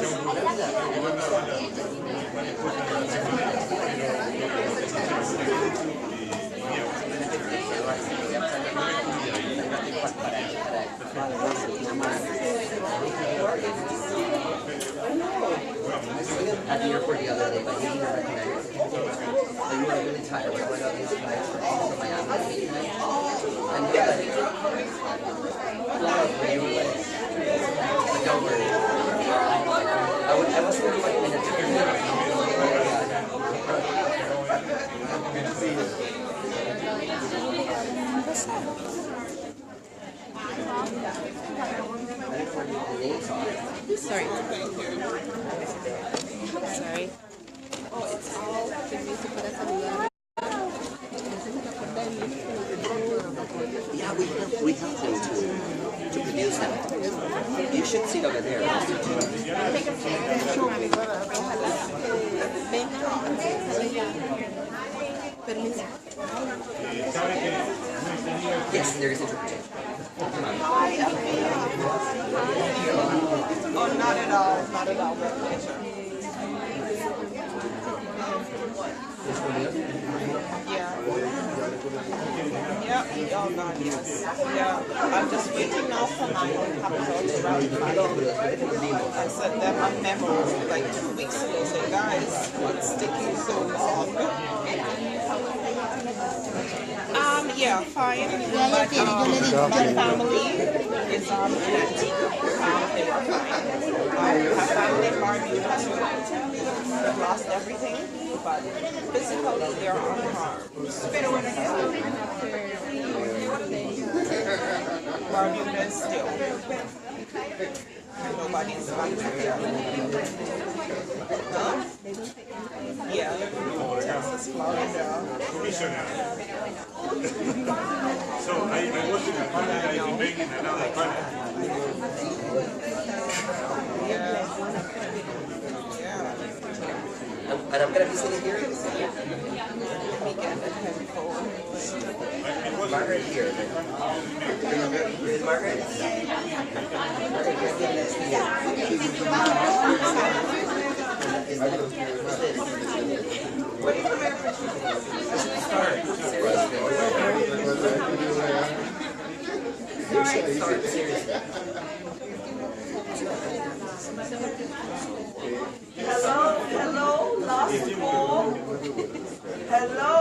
At the airport the other day, but he didn't recognize it. So we were really tired. We went on these flights from Miami to midnight. And we were like, but don't worry. I wasn't really like in a different Good to see you. Sorry. Sorry. Yeah, we have them to produce them. You should see it over there. Yes, there is interpretation. Oh, not at all. Not at all. Yeah. Yeah. Oh, God, yes. Yeah. I'm just waiting now for my capital to ratify it. I sent them a memo like 2 weeks ago saying, guys, what's taking so long? Yeah, fine. But the family is in Antigua. They were fine. Her family in Barbuda have lost everything, but physically they're unharmed. Barbuda is still. Nobody's back there. Huh? Yeah. Texas, Florida. So I was in a panel, I've been making another panel. Yeah. And I'm going to be sitting here. Margaret here. Is Margaret? Hello, last call. Hello.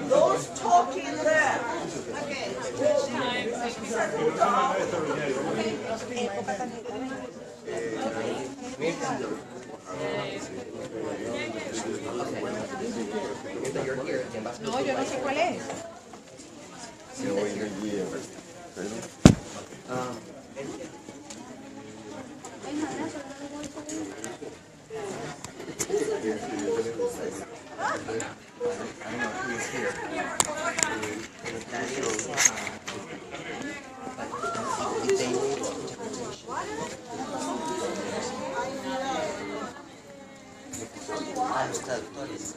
Those talking there. Settle down. No, yo no sé cuál es. Los traductores.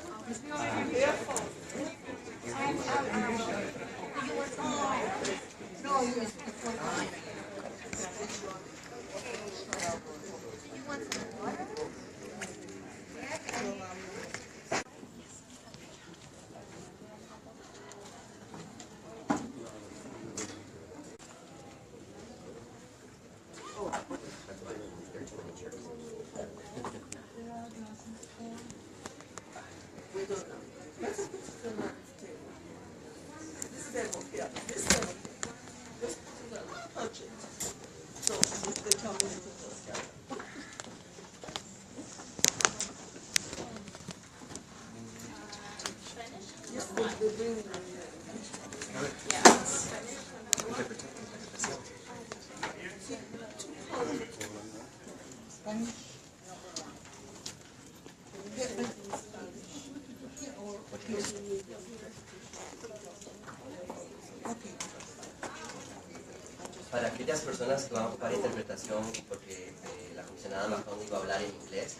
Para aquellas personas que van a ocupar interpretación, porque la comisionada Macron iba a hablar en inglés,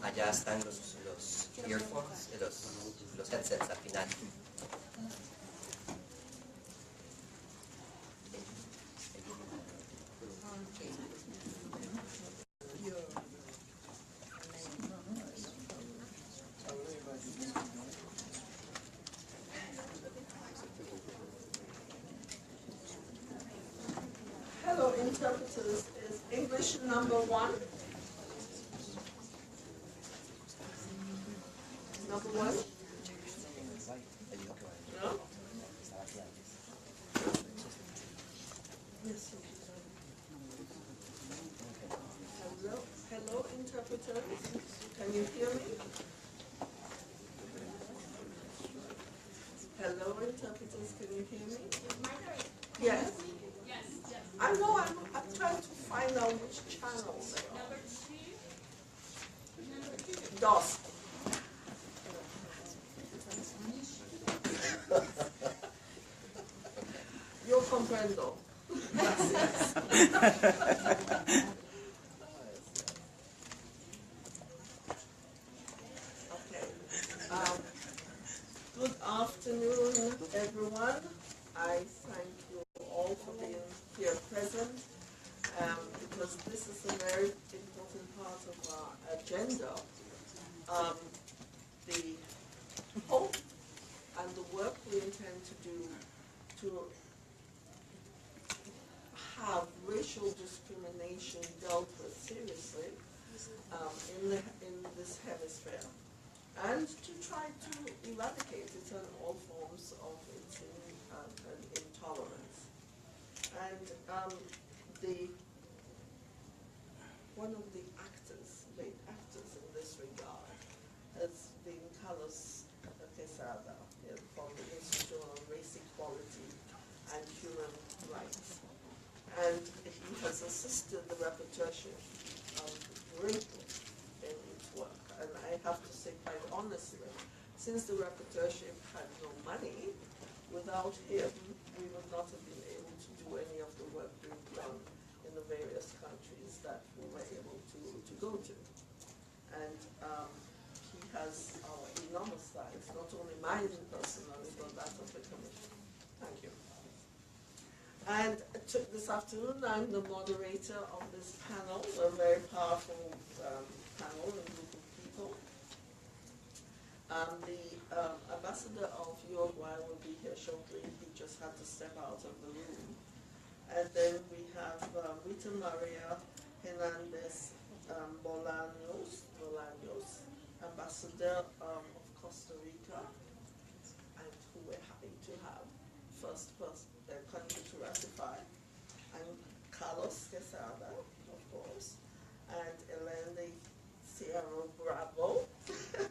allá están los earphones, los headsets al final. interpreters is English number 1. Number 1? No? Yes. Hello, hello, interpreters. Can you hear me? Hello, interpreters. Can you hear me? Yes. I know. I'm trying to find out which channels they are. Dos. Yo comprendo. Gracias. Okay. Good afternoon, everyone. I thank you all for being here present, because this is a very important part of our agenda. The hope and the work we intend to do to have racial discrimination dealt with seriously in this hemisphere, and to try to eradicate it in all forms of its intolerance. And one of the main actors in this regard has been Carlos Quesada from the Institute on Race Equality and Human Rights. And he has assisted the rapporteurship greatly in its work. And I have to say quite honestly, since the rapporteurship had no money, without him, we would not have been able to do any of the work being done in the various countries that we were able to go to. And he has our enormous thanks, not only mine personally, but that of the Commission. Thank you. And this afternoon, I'm the moderator of this panel, a very powerful panel and group of people. The ambassador of Uruguay will be here shortly. He just had to step out of the room. And then we have Rita Maria Hernandez Bolaños, ambassador of Costa Rica, and who we're happy to have first country to ratify, and Carlos Quesada, of course, and Elende Sierra Bravo,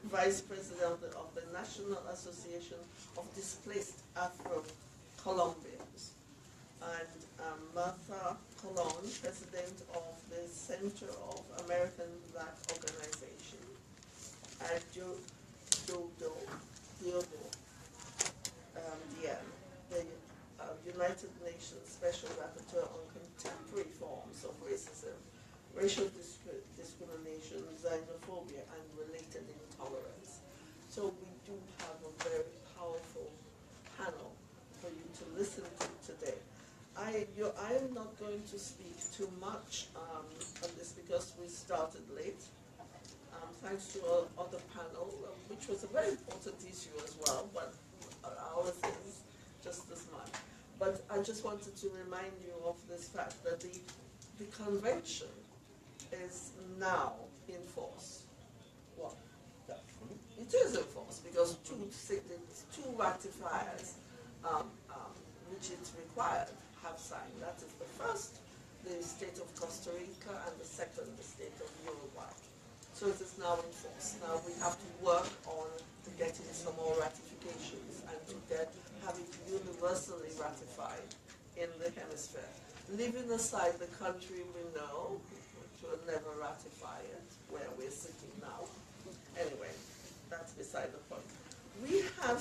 Vice President of the National Association of Displaced Afro-Colombians, and Martha Colon, President of the Center of American Black Organization, and Diodo Diem, the United Nations Special Rapporteur on Contemporary Forms of Racism, Racial Discrimination, Xenophobia, and Related Intolerance. So we do have a very powerful panel for you to listen to today. I am not going to speak too much on this because we started late. Thanks to our other panel, which was a very important issue as well, but ours is just as much. But I just wanted to remind you of this fact that the convention is now in force. Well, it is in force because two ratifiers, which it's required, have signed. That is the first, the state of Costa Rica, and the second, the state of Uruguay. So it is now in force. Now we have to work on getting some more ratifications and to have it universally ratified in the hemisphere. Leaving aside the country we know, which will never ratify it, where we're sitting now. Anyway, that's beside the point. We have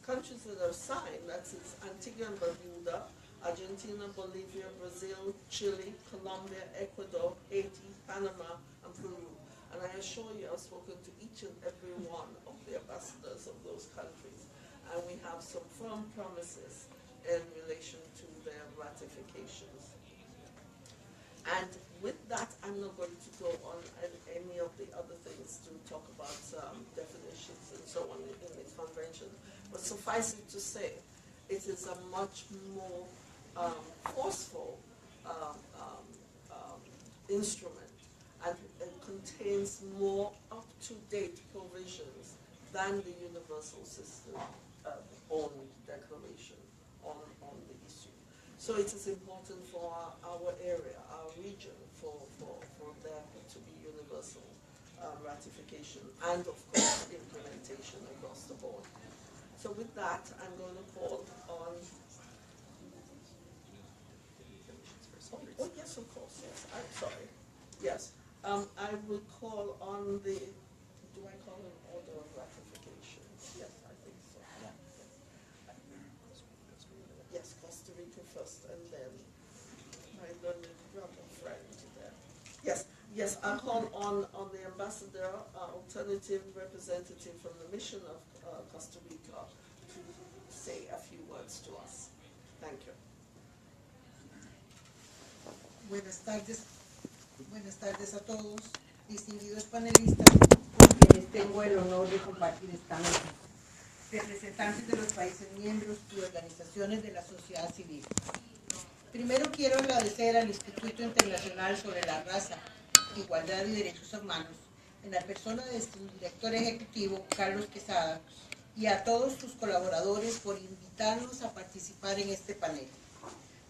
countries that have signed, that's Antigua and Barbuda, Argentina, Bolivia, Brazil, Chile, Colombia, Ecuador, Haiti, Panama, and Peru. And I assure you, I've spoken to each and every one of the ambassadors of those countries, and we have some firm promises in relation to their ratifications. And with that, I'm not going to go on any of the other things to talk about definitions and so on in the convention, but suffice it to say, it is a much more forceful instrument, and it contains more up-to-date provisions than the universal system own declaration on the issue. So it is important for our area, our region, for there to be universal ratification and, of course, implementation across the board. So with that, I'm going to call on... Oh, yes, of course, yes. I'm sorry. Yes. I will call on the... Do I call an order of ratification? Yes, I think so. Yeah. Yes, Costa Rica first, and then my learned brother friend there. Yes, I'll call on the ambassador, alternative representative from the mission of Costa Rica to say a few words to us. Thank you. Buenas tardes a todos, distinguidos panelistas, con quienes tengo el honor de compartir esta mesa, representantes de los países miembros y organizaciones de la sociedad civil. Primero quiero agradecer al Instituto Internacional sobre la Raza, Igualdad y Derechos Humanos, en la persona de su director ejecutivo, Carlos Quesada, y a todos sus colaboradores por invitarnos a participar en este panel.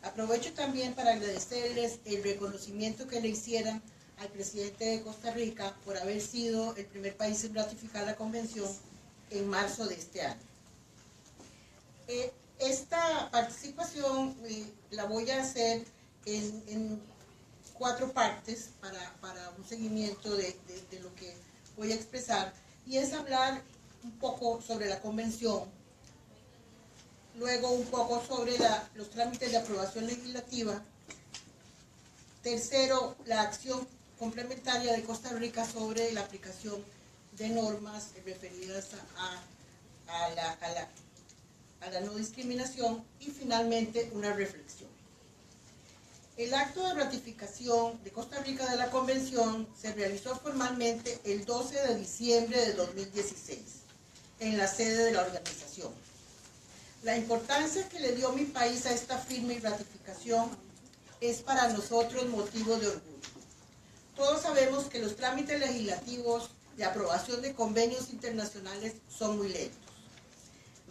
Aprovecho también para agradecerles el reconocimiento que le hicieran al presidente de Costa Rica por haber sido el primer país en ratificar la convención en marzo de este año. Esta participación la voy a hacer en 4 partes para un seguimiento de lo que voy a expresar, y es hablar un poco sobre la convención, luego un poco sobre los trámites de aprobación legislativa, tercero, la acción complementaria de Costa Rica sobre la aplicación de normas referidas a la no discriminación, y finalmente una reflexión. El acto de ratificación de Costa Rica de la Convención se realizó formalmente el 12 de diciembre de 2016 en la sede de la organización. La importancia que le dio mi país a esta firma y ratificación es para nosotros motivo de orgullo. Todos sabemos que los trámites legislativos de aprobación de convenios internacionales son muy lentos.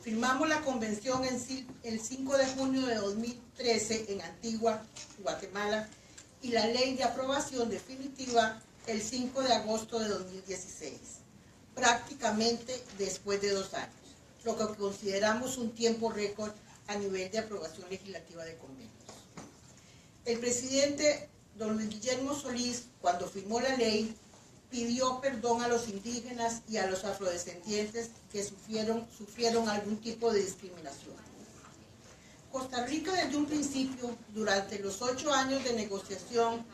Firmamos la convención el 5 de junio de 2013 en Antigua, Guatemala, y la ley de aprobación definitiva el 5 de agosto de 2016, prácticamente después de 2 años, lo que consideramos un tiempo récord a nivel de aprobación legislativa de convenios. El presidente don Luis Guillermo Solís, cuando firmó la ley, pidió perdón a los indígenas y a los afrodescendientes que sufrieron algún tipo de discriminación. Costa Rica desde un principio, durante los 8 años de negociación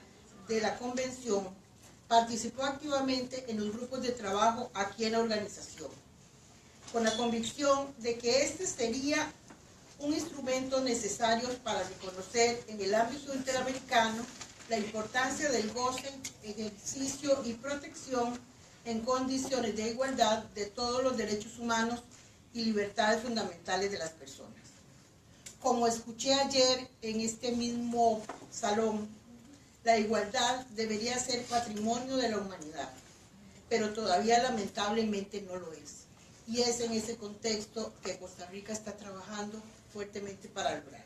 de la convención, participó activamente en los grupos de trabajo aquí en la organización, con la convicción de que este sería un instrumento necesario para reconocer en el ámbito interamericano la importancia del goce, ejercicio y protección en condiciones de igualdad de todos los derechos humanos y libertades fundamentales de las personas. Como escuché ayer en este mismo salón, la igualdad debería ser patrimonio de la humanidad, pero todavía lamentablemente no lo es. Y es en ese contexto que Costa Rica está trabajando fuertemente para lograrla.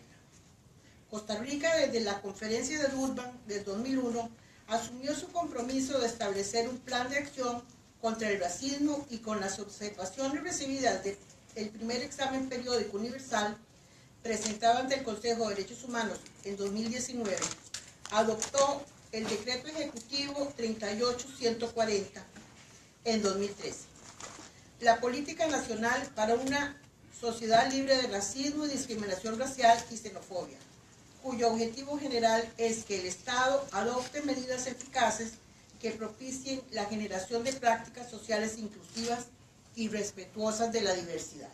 Costa Rica, desde la conferencia de Durban del 2001, asumió su compromiso de establecer un plan de acción contra el racismo, y con las observaciones recibidas del primer examen periódico universal presentado ante el Consejo de Derechos Humanos en 2019, adoptó el decreto ejecutivo 38140 en 2013. La política nacional para una sociedad libre de racismo y discriminación racial y xenofobia, cuyo objetivo general es que el Estado adopte medidas eficaces que propicien la generación de prácticas sociales inclusivas y respetuosas de la diversidad.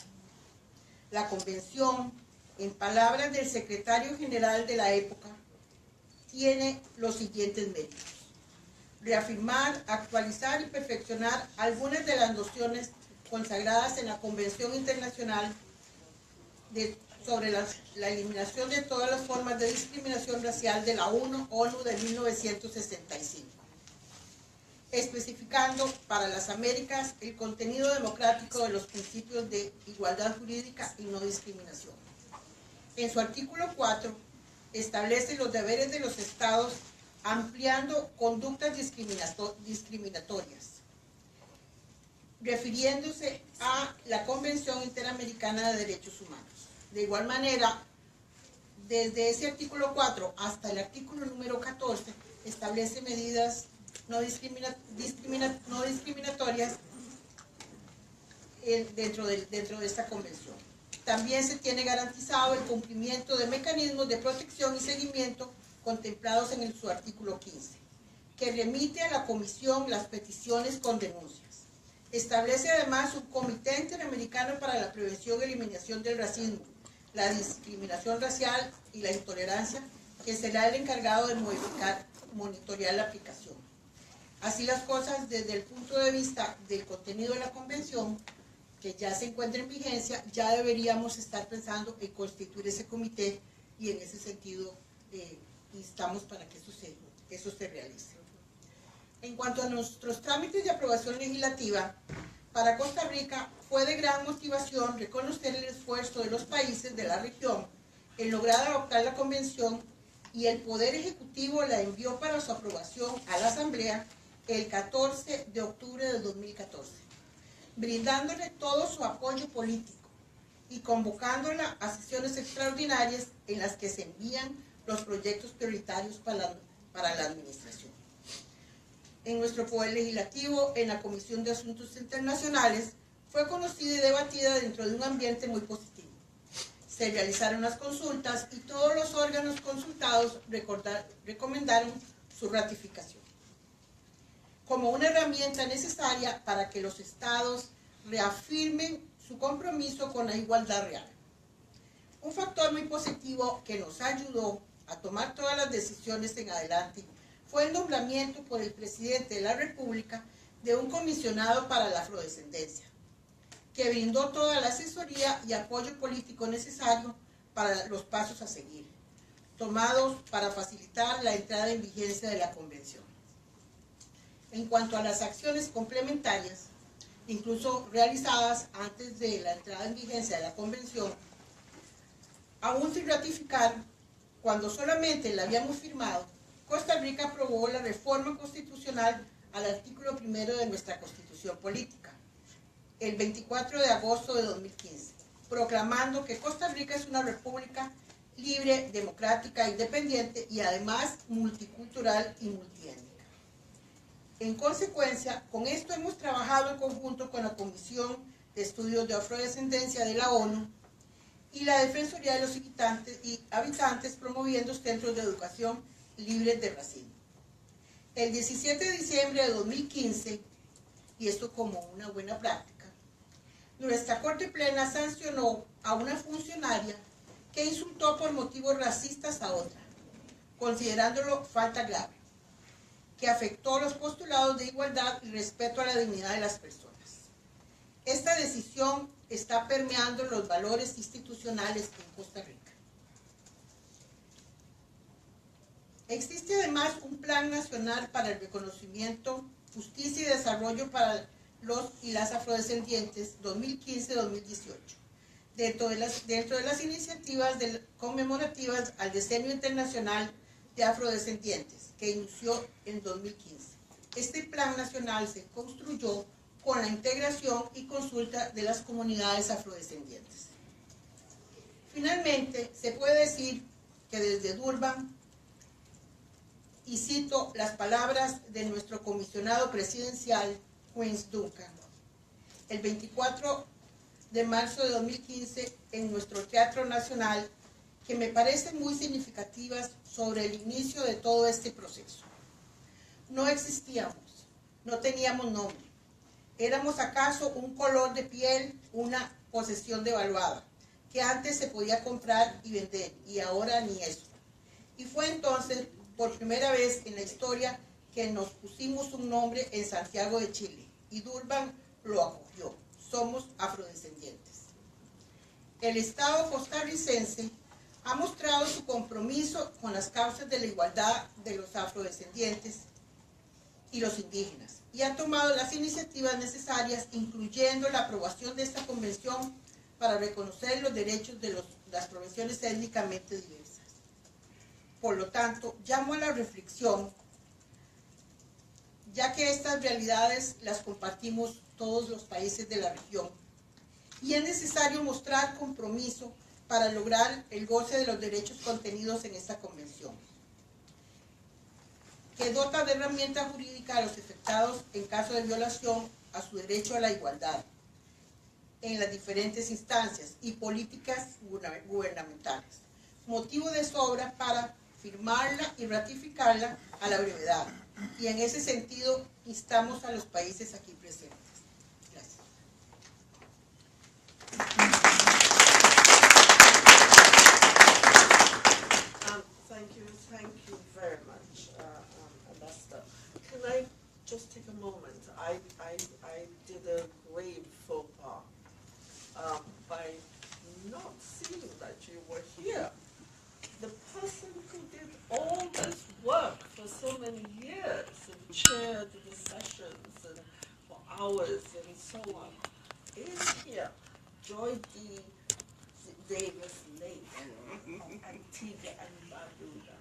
La Convención, en palabras del secretario general de la época, tiene los siguientes méritos: reafirmar, actualizar y perfeccionar algunas de las nociones consagradas en la Convención Internacional sobre la eliminación de todas las formas de discriminación racial de la ONU de 1965, especificando para las Américas el contenido democrático de los principios de igualdad jurídica y no discriminación. En su artículo 4, establece los deberes de los estados ampliando conductas discriminatorias, refiriéndose a la Convención Interamericana de Derechos Humanos. De igual manera, desde ese artículo 4 hasta el artículo número 14, establece medidas no discriminatorias dentro de esta convención. También se tiene garantizado el cumplimiento de mecanismos de protección y seguimiento contemplados en su artículo 15, que remite a la comisión las peticiones con denuncias. Establece además un comité interamericano para la prevención y eliminación del racismo, la discriminación racial y la intolerancia, que será el encargado de monitorear la aplicación. Así las cosas, desde el punto de vista del contenido de la convención, que ya se encuentra en vigencia, ya deberíamos estar pensando en constituir ese comité, y en ese sentido instamos para que eso se realice. En cuanto a nuestros trámites de aprobación legislativa, para Costa Rica fue de gran motivación reconocer el esfuerzo de los países de la región en lograr adoptar la convención, y el Poder Ejecutivo la envió para su aprobación a la Asamblea el 14 de octubre de 2014, brindándole todo su apoyo político y convocándola a sesiones extraordinarias en las que se envían los proyectos prioritarios para la administración. En nuestro Poder Legislativo, en la Comisión de Asuntos Internacionales, fue conocida y debatida dentro de un ambiente muy positivo. Se realizaron las consultas y todos los órganos consultados recomendaron su ratificación como una herramienta necesaria para que los estados reafirmen su compromiso con la igualdad real. Un factor muy positivo que nos ayudó a tomar todas las decisiones en adelante fue el nombramiento por el presidente de la República de un comisionado para la afrodescendencia, que brindó toda la asesoría y apoyo político necesario para los pasos a seguir, tomados para facilitar la entrada en vigencia de la Convención. En cuanto a las acciones complementarias, incluso realizadas antes de la entrada en vigencia de la Convención, aún sin ratificar, cuando solamente la habíamos firmado, Costa Rica aprobó la reforma constitucional al artículo 1 de nuestra Constitución Política, el 24 de agosto de 2015, proclamando que Costa Rica es una república libre, democrática, independiente y además multicultural y multiétnica. En consecuencia, con esto hemos trabajado en conjunto con la Comisión de Estudios de Afrodescendencia de la ONU y la Defensoría de los Habitantes, promoviendo centros de educación libres de racismo. El 17 de diciembre de 2015, y esto como una buena práctica, nuestra Corte Plena sancionó a una funcionaria que insultó por motivos racistas a otra, considerándolo falta grave, que afectó los postulados de igualdad y respeto a la dignidad de las personas. Esta decisión está permeando los valores institucionales en Costa Rica. Existe además un Plan Nacional para el Reconocimiento, Justicia y Desarrollo para los y las Afrodescendientes 2015-2018, dentro de las iniciativas conmemorativas al Decenio Internacional de Afrodescendientes, que inició en 2015. Este Plan Nacional se construyó con la integración y consulta de las comunidades afrodescendientes. Finalmente, se puede decir que desde Durban, y cito las palabras de nuestro comisionado presidencial, Quince Duncan, el 24 de marzo de 2015 en nuestro Teatro Nacional, que me parecen muy significativas sobre el inicio de todo este proceso. No existíamos, no teníamos nombre. ¿Éramos acaso un color de piel, una posesión devaluada, que antes se podía comprar y vender, y ahora ni eso? Y fue entonces, por primera vez en la historia, que nos pusimos un nombre en Santiago de Chile, y Durban lo acogió. Somos afrodescendientes. el Estado costarricense ha mostrado su compromiso con las causas de la igualdad de los afrodescendientes y los indígenas y ha tomado las iniciativas necesarias, incluyendo la aprobación de esta convención para reconocer los derechos de las profesiones étnicamente diversas. Por lo tanto, llamo a la reflexión, ya que estas realidades las compartimos todos los países de la región, y es necesario mostrar compromiso para lograr el goce de los derechos contenidos en esta convención, que dota de herramientas jurídicas a los afectados en caso de violación a su derecho a la igualdad en las diferentes instancias y políticas gubernamentales, motivo de sobra para firmarla y ratificarla a la brevedad. Y en ese sentido instamos a los países aquí presentes. Gracias. Thank you very much, Ambassador. Can I just take a moment? I did a grave faux pas by not seeing that you were here. The person who did all this work for so many years and chaired the sessions and for hours and so on is here. Joy D. Davis Lake of Antigua and Barbuda.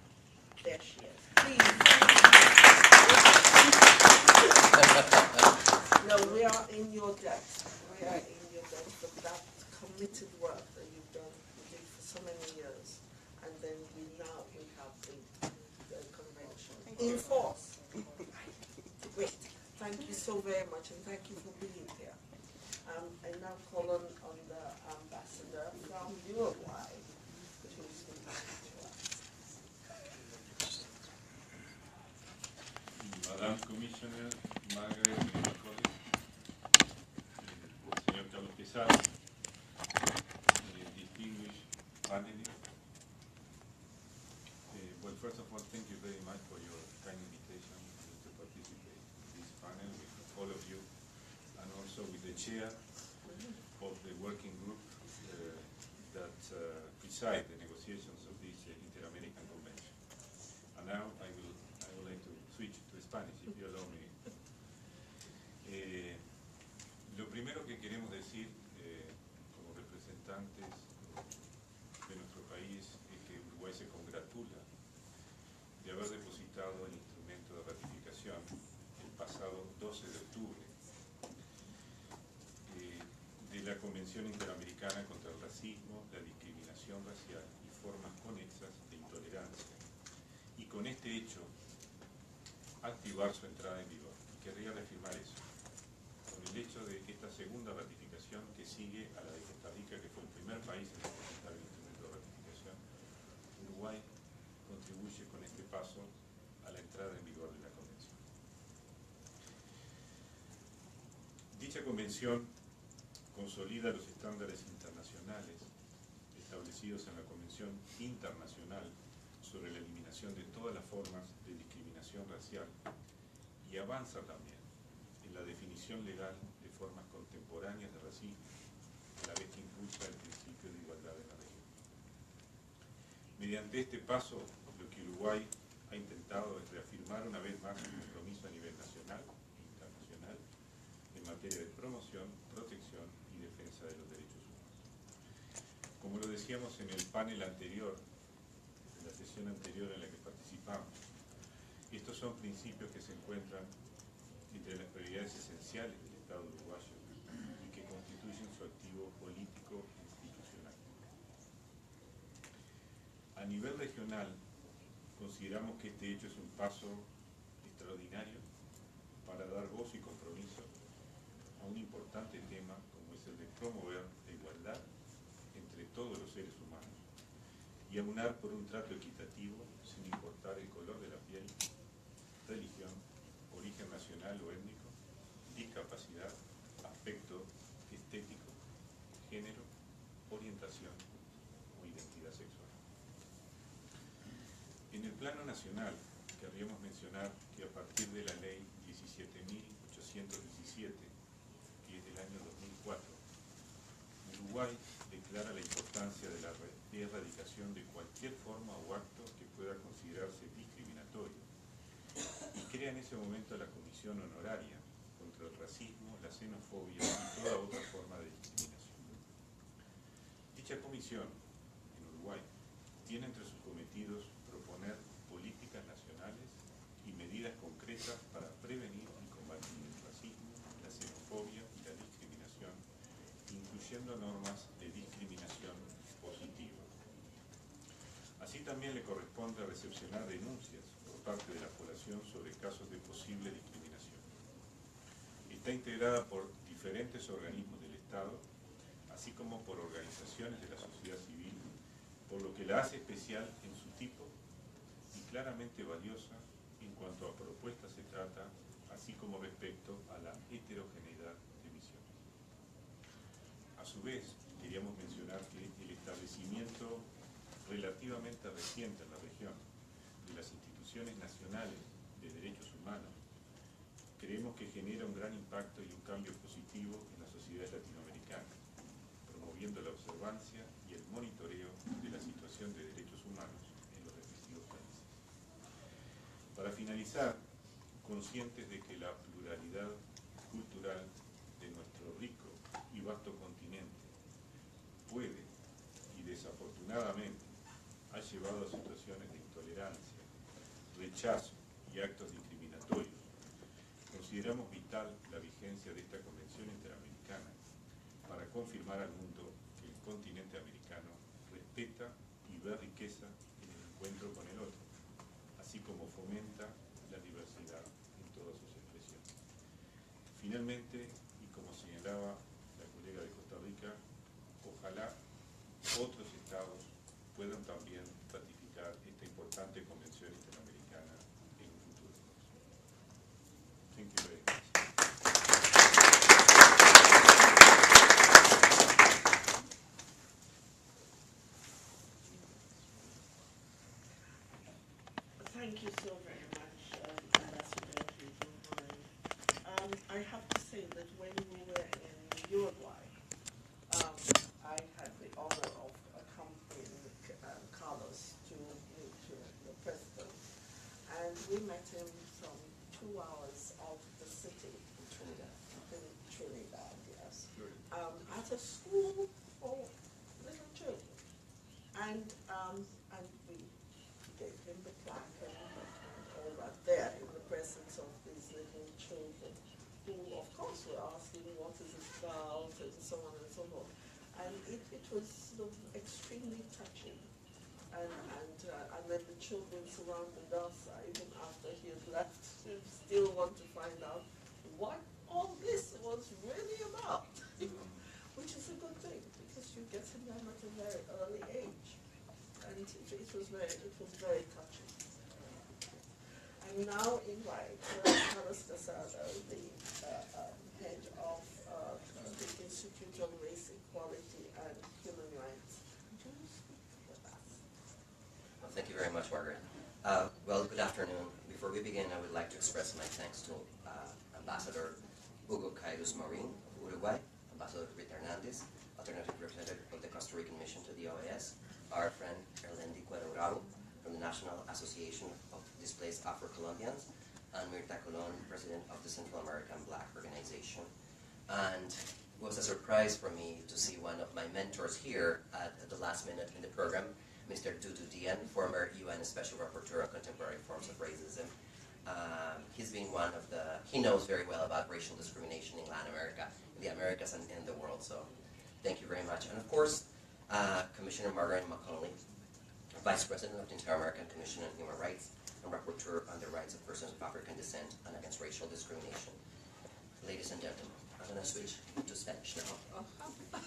There she is. Please. No, we are in your debt. We are in your debt for that committed work that you've done. You did for so many years. And then we have the convention in force. Great. Thank you so very much, and thank you for being here. I now call on the ambassador from Uruguay to speak to us. Madam Commissioner Margaret Nicholas, Señor Carlos Quesada, distinguished panelists. Well, first of all, thank you very much for your kind invitation to participate in this panel with all of you, and also with the chair of the working group that preside the negotiations of this Inter-American Convention. And now I would like to switch to Spanish, if you allow me. Lo primero que queremos decir como representantes de nuestro país es que Uruguay se congratula de haber depositado el instrumento de ratificación el pasado 12 de octubre de la Convención Interamericana contra el Racismo, la Discriminación Racial y Formas Conexas de Intolerancia, y con este hecho activar su entrada en vigor. Y querría reafirmar eso, con el hecho de esta segunda ratificación que sigue a la de Costa Rica, que fue el primer país en depositar el instrumento de ratificación. Uruguay contribuye con este paso a la entrada en vigor de la Convención. Dicha Convención consolida los estándares internacionales establecidos en la Convención Internacional sobre la eliminación de todas las formas de discriminación racial y avanza también en la definición legal de formas contemporáneas de racismo, a la vez que impulsa el principio de igualdad en la región. Mediante este paso, lo que Uruguay ha intentado es reafirmar una vez más su compromiso a nivel nacional e internacional en materia de promoción, protección y defensa de los derechos humanos. Como lo decíamos en el panel anterior, en la sesión anterior en la que participamos, estos son principios que se encuentran entre las prioridades esenciales del Estado uruguayo y que constituyen su activo político e institucional. A nivel regional, consideramos que este hecho es un paso extraordinario para dar voz y compromiso a un importante tema como es el de promover la igualdad entre todos los seres humanos y aunar por un trato equitativo sin importar el color de la piel, religión, origen nacional o étnico, discapacidad, aspecto estético, género, orientación o identidad sexual. En el plano nacional, querríamos mencionar que a partir de la ley 17.817, que es del año 2004, Uruguay declara la ese momento la Comisión Honoraria contra el Racismo, la Xenofobia y toda otra forma de discriminación. Dicha comisión, en Uruguay, tiene entre sus cometidos proponer políticas nacionales y medidas concretas para prevenir y combatir el racismo, la xenofobia y la discriminación, incluyendo normas de discriminación positiva. Así también le corresponde recepcionar denuncias por parte de la población sobre casos de posible discriminación. Está integrada por diferentes organismos del Estado, así como por organizaciones de la sociedad civil, por lo que la hace especial en su tipo y claramente valiosa en cuanto a propuestas se trata, así como respecto a la heterogeneidad de misiones. A su vez, queríamos mencionar que el establecimiento relativamente reciente en la región de las instituciones nacionales de derechos humanos, creemos que genera un gran impacto y un cambio positivo en las sociedades latinoamericanas, promoviendo la observancia y el monitoreo de la situación de derechos humanos en los respectivos países. Para finalizar, conscientes de que la pluralidad cultural de nuestro rico y vasto continente puede y desafortunadamente ha llevado a situaciones de intolerancia, rechazo y actos discriminatorios, consideramos vital la vigencia de esta Convención Interamericana para confirmar al mundo que el continente americano respeta y ve riqueza en el encuentro con el otro, así como fomenta la diversidad en todas sus expresiones. Finalmente, y como señalaba la colega de Costa Rica, ojalá otros estados puedan también ratificar esta importante Convención Interamericana en un futuro próximo. Thank you very much. Thank you so very much, Ambassador Hidden. I have to say that when we were in Uruguay, I had the honor of accompanying Carlos to meet the president, and we met him from 2 hours of the city in Trinidad, yes, at a school for little children, and we gave him the plaque and all that there in the presence of these little children, who of course were asking what is it about and so on and so forth. And it was sort of extremely touching. And then the children surrounded us, even after he had left, still want to find out what all this was really about, which is a good thing, because you get to them at a very early age. And it was very touching. I now invite Carlos Casado, the head of the Institute on Race Equality and Human Rights, to speak with us. Well, thank you very much, Margaret. Well, good afternoon. Before we begin, I would like to express my thanks to Ambassador Hugo Cairuz Marin of Uruguay, Ambassador Rita Hernandez, alternative representative of the Costa Rican mission to the OAS, our friend Erlendi Cuero from the National Association of Displaced Afro-Colombians, and Mirta Colon, president of the Central American Black Organization. And it was a surprise for me to see one of my mentors here at the last minute in the program, Mr. Dudu Dian, former UN Special Rapporteur on Contemporary Forms of Racism. He's been he knows very well about racial discrimination in Latin America, in the Americas, and in the world, so thank you very much. And of course, Commissioner Margaret McConnelly, Vice President of the Inter-American Commission on Human Rights and Rapporteur on the Rights of Persons of African Descent and Against Racial Discrimination. Ladies and gentlemen, I'm going to switch to Spanish now.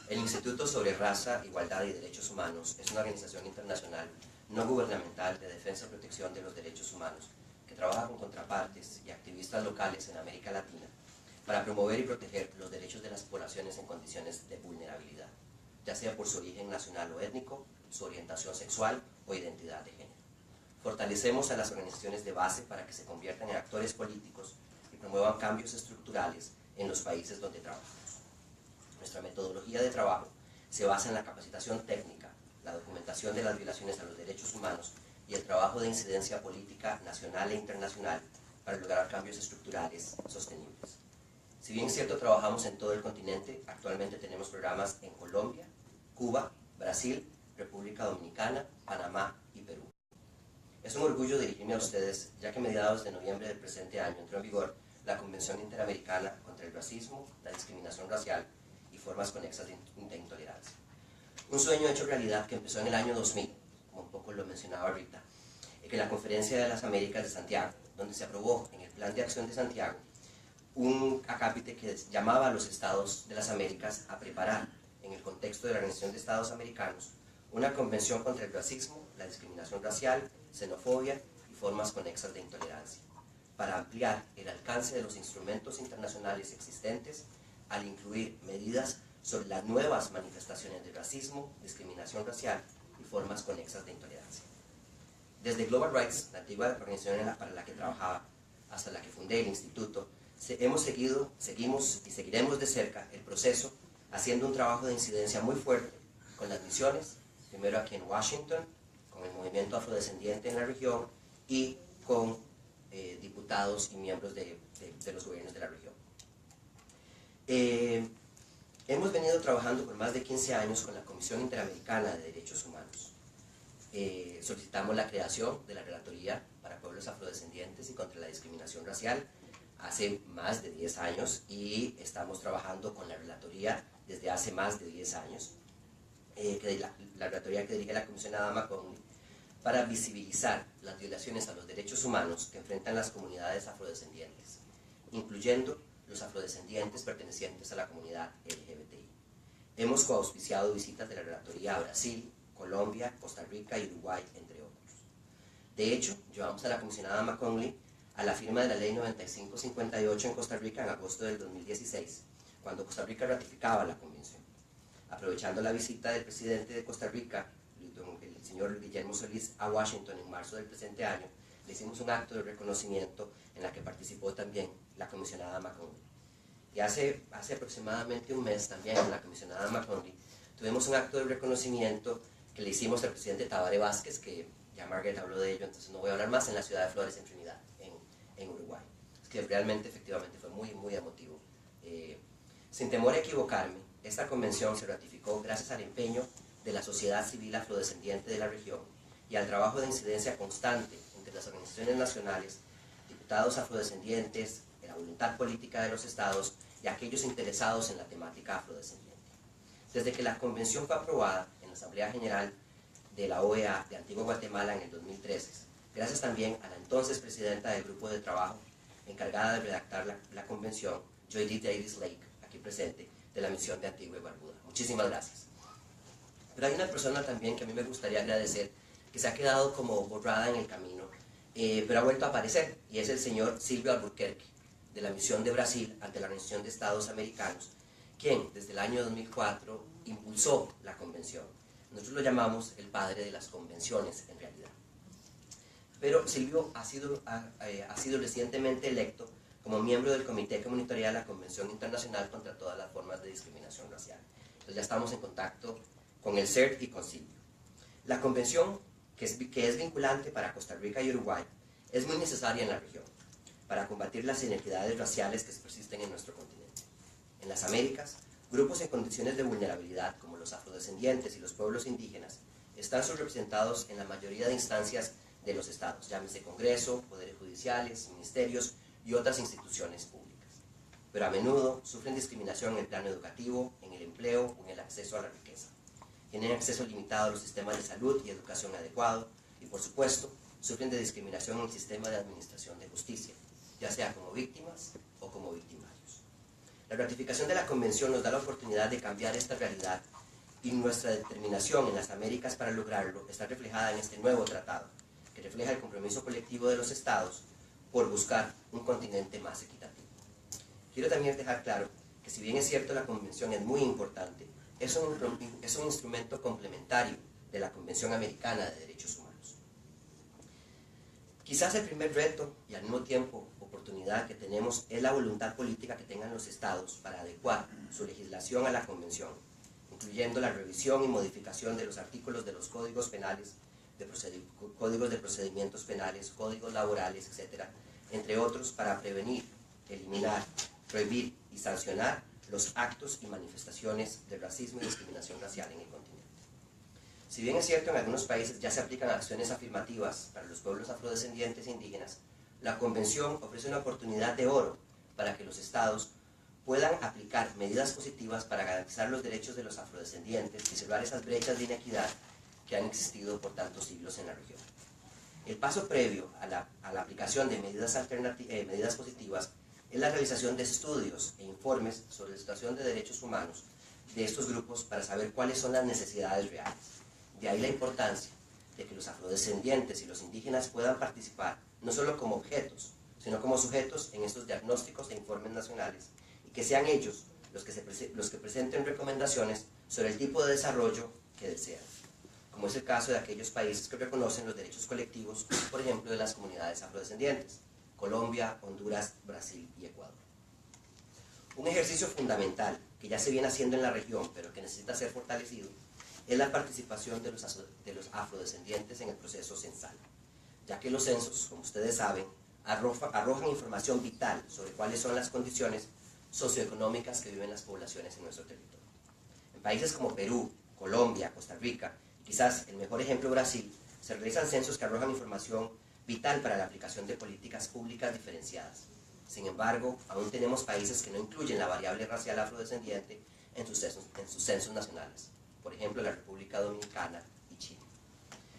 El Instituto sobre Raza, Igualdad y Derechos Humanos es una organización internacional no gubernamental de defensa y protección de los derechos humanos que trabaja con contrapartes y activistas locales en América Latina para promover y proteger los derechos de las poblaciones en condiciones de vulnerabilidad, ya sea por su origen nacional o étnico, su orientación sexual o identidad de género. Fortalecemos a las organizaciones de base para que se conviertan en actores políticos y promuevan cambios estructurales en los países donde trabajamos. Nuestra metodología de trabajo se basa en la capacitación técnica, la documentación de las violaciones a los derechos humanos y el trabajo de incidencia política nacional e internacional para lograr cambios estructurales sostenibles. Si bien es cierto, trabajamos en todo el continente, actualmente tenemos programas en Colombia, Cuba, Brasil, República Dominicana, Panamá y Perú. Es un orgullo dirigirme a ustedes, ya que a mediados de noviembre del presente año entró en vigor la Convención Interamericana contra el Racismo, la Discriminación Racial y Formas Conexas de Intolerancia. Un sueño hecho realidad que empezó en el año 2000, como un poco lo mencionaba ahorita, que la Conferencia de las Américas de Santiago, donde se aprobó en el Plan de Acción de Santiago un acápite que llamaba a los Estados de las Américas a preparar, en el contexto de la Organización de Estados Americanos, una convención contra el racismo, la discriminación racial, xenofobia y formas conexas de intolerancia, para ampliar el alcance de los instrumentos internacionales existentes al incluir medidas sobre las nuevas manifestaciones de racismo, discriminación racial y formas conexas de intolerancia. Desde Global Rights, la antigua organización para la que trabajaba, hasta la que fundé el instituto, seguimos y seguiremos de cerca el proceso, haciendo un trabajo de incidencia muy fuerte con las misiones, primero aquí en Washington, con el movimiento afrodescendiente en la región y con diputados y miembros de los gobiernos de la región. Hemos venido trabajando por más de 15 años con la Comisión Interamericana de Derechos Humanos. Solicitamos la creación de la Relatoría para Pueblos Afrodescendientes y contra la Discriminación Racial hace más de 10 años y estamos trabajando con la Relatoría desde hace más de 10 años, la Relatoría que dirige la comisionada McConaughey, para visibilizar las violaciones a los derechos humanos que enfrentan las comunidades afrodescendientes, incluyendo los afrodescendientes pertenecientes a la comunidad LGBTI. Hemos coauspiciado visitas de la Relatoría a Brasil, Colombia, Costa Rica y Uruguay, entre otros. De hecho, llevamos a la comisionada McConaughey a la firma de la Ley 9558 en Costa Rica en agosto del 2016, cuando Costa Rica ratificaba la convención. Aprovechando la visita del presidente de Costa Rica, el señor Guillermo Solís, a Washington en marzo del presente año, le hicimos un acto de reconocimiento en la que participó también la comisionada McConaughey. Y hace aproximadamente un mes también con la comisionada McConaughey tuvimos un acto de reconocimiento que le hicimos al presidente Tabaré Vázquez, que ya Margaret habló de ello, entonces no voy a hablar más, en la ciudad de Flores, en Trinidad, en Uruguay. Es que realmente, efectivamente, fue muy, muy emotivo. Sin temor a equivocarme, esta convención se ratificó gracias al empeño de la sociedad civil afrodescendiente de la región y al trabajo de incidencia constante entre las organizaciones nacionales, diputados afrodescendientes, la voluntad política de los estados y aquellos interesados en la temática afrodescendiente. Desde que la convención fue aprobada en la Asamblea General de la OEA de Antigua Guatemala en el 2013, gracias también a la entonces presidenta del grupo de trabajo encargada de redactar la convención, Joy D. Davis Lake, aquí presente, de la misión de Antigua y Barbuda. Muchísimas gracias. Pero hay una persona también que a mí me gustaría agradecer, que se ha quedado como borrada en el camino, pero ha vuelto a aparecer, y es el señor Silvio Albuquerque, de la misión de Brasil ante la Organización de Estados Americanos, quien desde el año 2004 impulsó la convención. Nosotros lo llamamos el padre de las convenciones, en realidad. Pero Silvio ha sido recientemente electo como miembro del Comité que monitorea la Convención Internacional contra todas las formas de discriminación racial. Entonces ya estamos en contacto con el CERT y con Silvio. La convención, que es vinculante para Costa Rica y Uruguay, es muy necesaria en la región para combatir las inequidades raciales que persisten en nuestro continente. En las Américas, grupos en condiciones de vulnerabilidad, como los afrodescendientes y los pueblos indígenas, están subrepresentados en la mayoría de instancias de los estados, llámese Congreso, poderes judiciales, ministerios y otras instituciones públicas. Pero a menudo sufren discriminación en el plano educativo, en el empleo o en el acceso a la riqueza. Tienen acceso limitado a los sistemas de salud y educación adecuado y, por supuesto, sufren de discriminación en el sistema de administración de justicia, ya sea como víctimas o como victimarios. La ratificación de la Convención nos da la oportunidad de cambiar esta realidad y nuestra determinación en las Américas para lograrlo está reflejada en este nuevo tratado, que refleja el compromiso colectivo de los estados por buscar un continente más equitativo. Quiero también dejar claro que si bien es cierto la Convención es muy importante, es un instrumento complementario de la Convención Americana de Derechos Humanos. Quizás el primer reto y al mismo tiempo oportunidad que tenemos es la voluntad política que tengan los estados para adecuar su legislación a la Convención, incluyendo la revisión y modificación de los artículos de los códigos penales, códigos de procedimientos penales, códigos laborales, etc., entre otros para prevenir, eliminar, prohibir y sancionar los actos y manifestaciones de racismo y discriminación racial en el continente. Si bien es cierto, en algunos países ya se aplican acciones afirmativas para los pueblos afrodescendientes e indígenas, la Convención ofrece una oportunidad de oro para que los estados puedan aplicar medidas positivas para garantizar los derechos de los afrodescendientes y cerrar esas brechas de inequidad que han existido por tantos siglos en la región. El paso previo a la aplicación de medidas positivas es la realización de estudios e informes sobre la situación de derechos humanos de estos grupos para saber cuáles son las necesidades reales. De ahí la importancia de que los afrodescendientes y los indígenas puedan participar no solo como objetos, sino como sujetos en estos diagnósticos e informes nacionales, y que sean ellos los que presenten recomendaciones sobre el tipo de desarrollo que desean, como es el caso de aquellos países que reconocen los derechos colectivos, por ejemplo, de las comunidades afrodescendientes: Colombia, Honduras, Brasil y Ecuador. Un ejercicio fundamental que ya se viene haciendo en la región, pero que necesita ser fortalecido, es la participación de los afrodescendientes en el proceso censal, ya que los censos, como ustedes saben, arrojan información vital sobre cuáles son las condiciones socioeconómicas que viven las poblaciones en nuestro territorio. En países como Perú, Colombia, Costa Rica, y quizás el mejor ejemplo Brasil, se realizan censos que arrojan información vital para la aplicación de políticas públicas diferenciadas. Sin embargo, aún tenemos países que no incluyen la variable racial afrodescendiente en sus censos nacionales, por ejemplo la República Dominicana y Chile.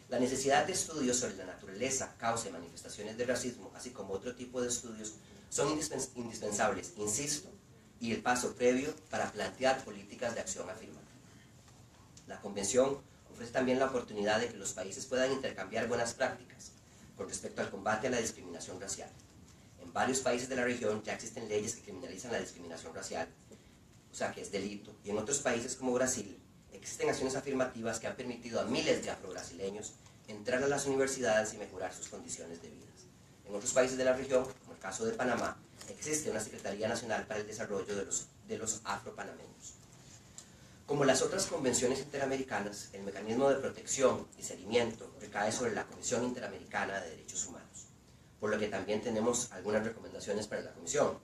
La necesidad de estudios sobre la naturaleza, causa y manifestaciones de racismo, así como otro tipo de estudios, son indispensables, insisto, y el paso previo para plantear políticas de acción afirmativa. La Convención ofrece también la oportunidad de que los países puedan intercambiar buenas prácticas con respecto al combate a la discriminación racial. En varios países de la región ya existen leyes que criminalizan la discriminación racial, o sea que es delito, y en otros países como Brasil existen acciones afirmativas que han permitido a miles de afrobrasileños entrar a las universidades y mejorar sus condiciones de vida. En otros países de la región, como el caso de Panamá, existe una Secretaría Nacional para el Desarrollo de los afropanameños. Como las otras convenciones interamericanas, el mecanismo de protección y seguimiento recae sobre la Comisión Interamericana de Derechos Humanos, por lo que también tenemos algunas recomendaciones para la Comisión.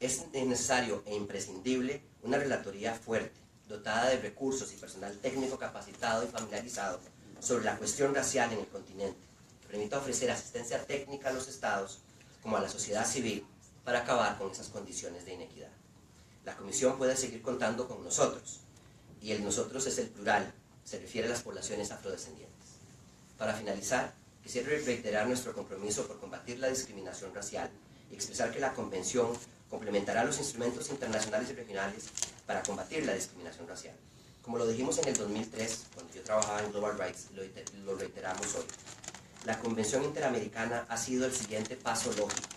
Es necesario e imprescindible una relatoría fuerte, dotada de recursos y personal técnico capacitado y familiarizado sobre la cuestión racial en el continente, que permita ofrecer asistencia técnica a los estados como a la sociedad civil para acabar con esas condiciones de inequidad. La Comisión puede seguir contando con nosotros, y el nosotros es el plural, se refiere a las poblaciones afrodescendientes. Para finalizar, quisiera reiterar nuestro compromiso por combatir la discriminación racial y expresar que la Convención complementará los instrumentos internacionales y regionales para combatir la discriminación racial. Como lo dijimos en el 2003, cuando yo trabajaba en Global Rights, lo reiteramos hoy. La Convención Interamericana ha sido el siguiente paso lógico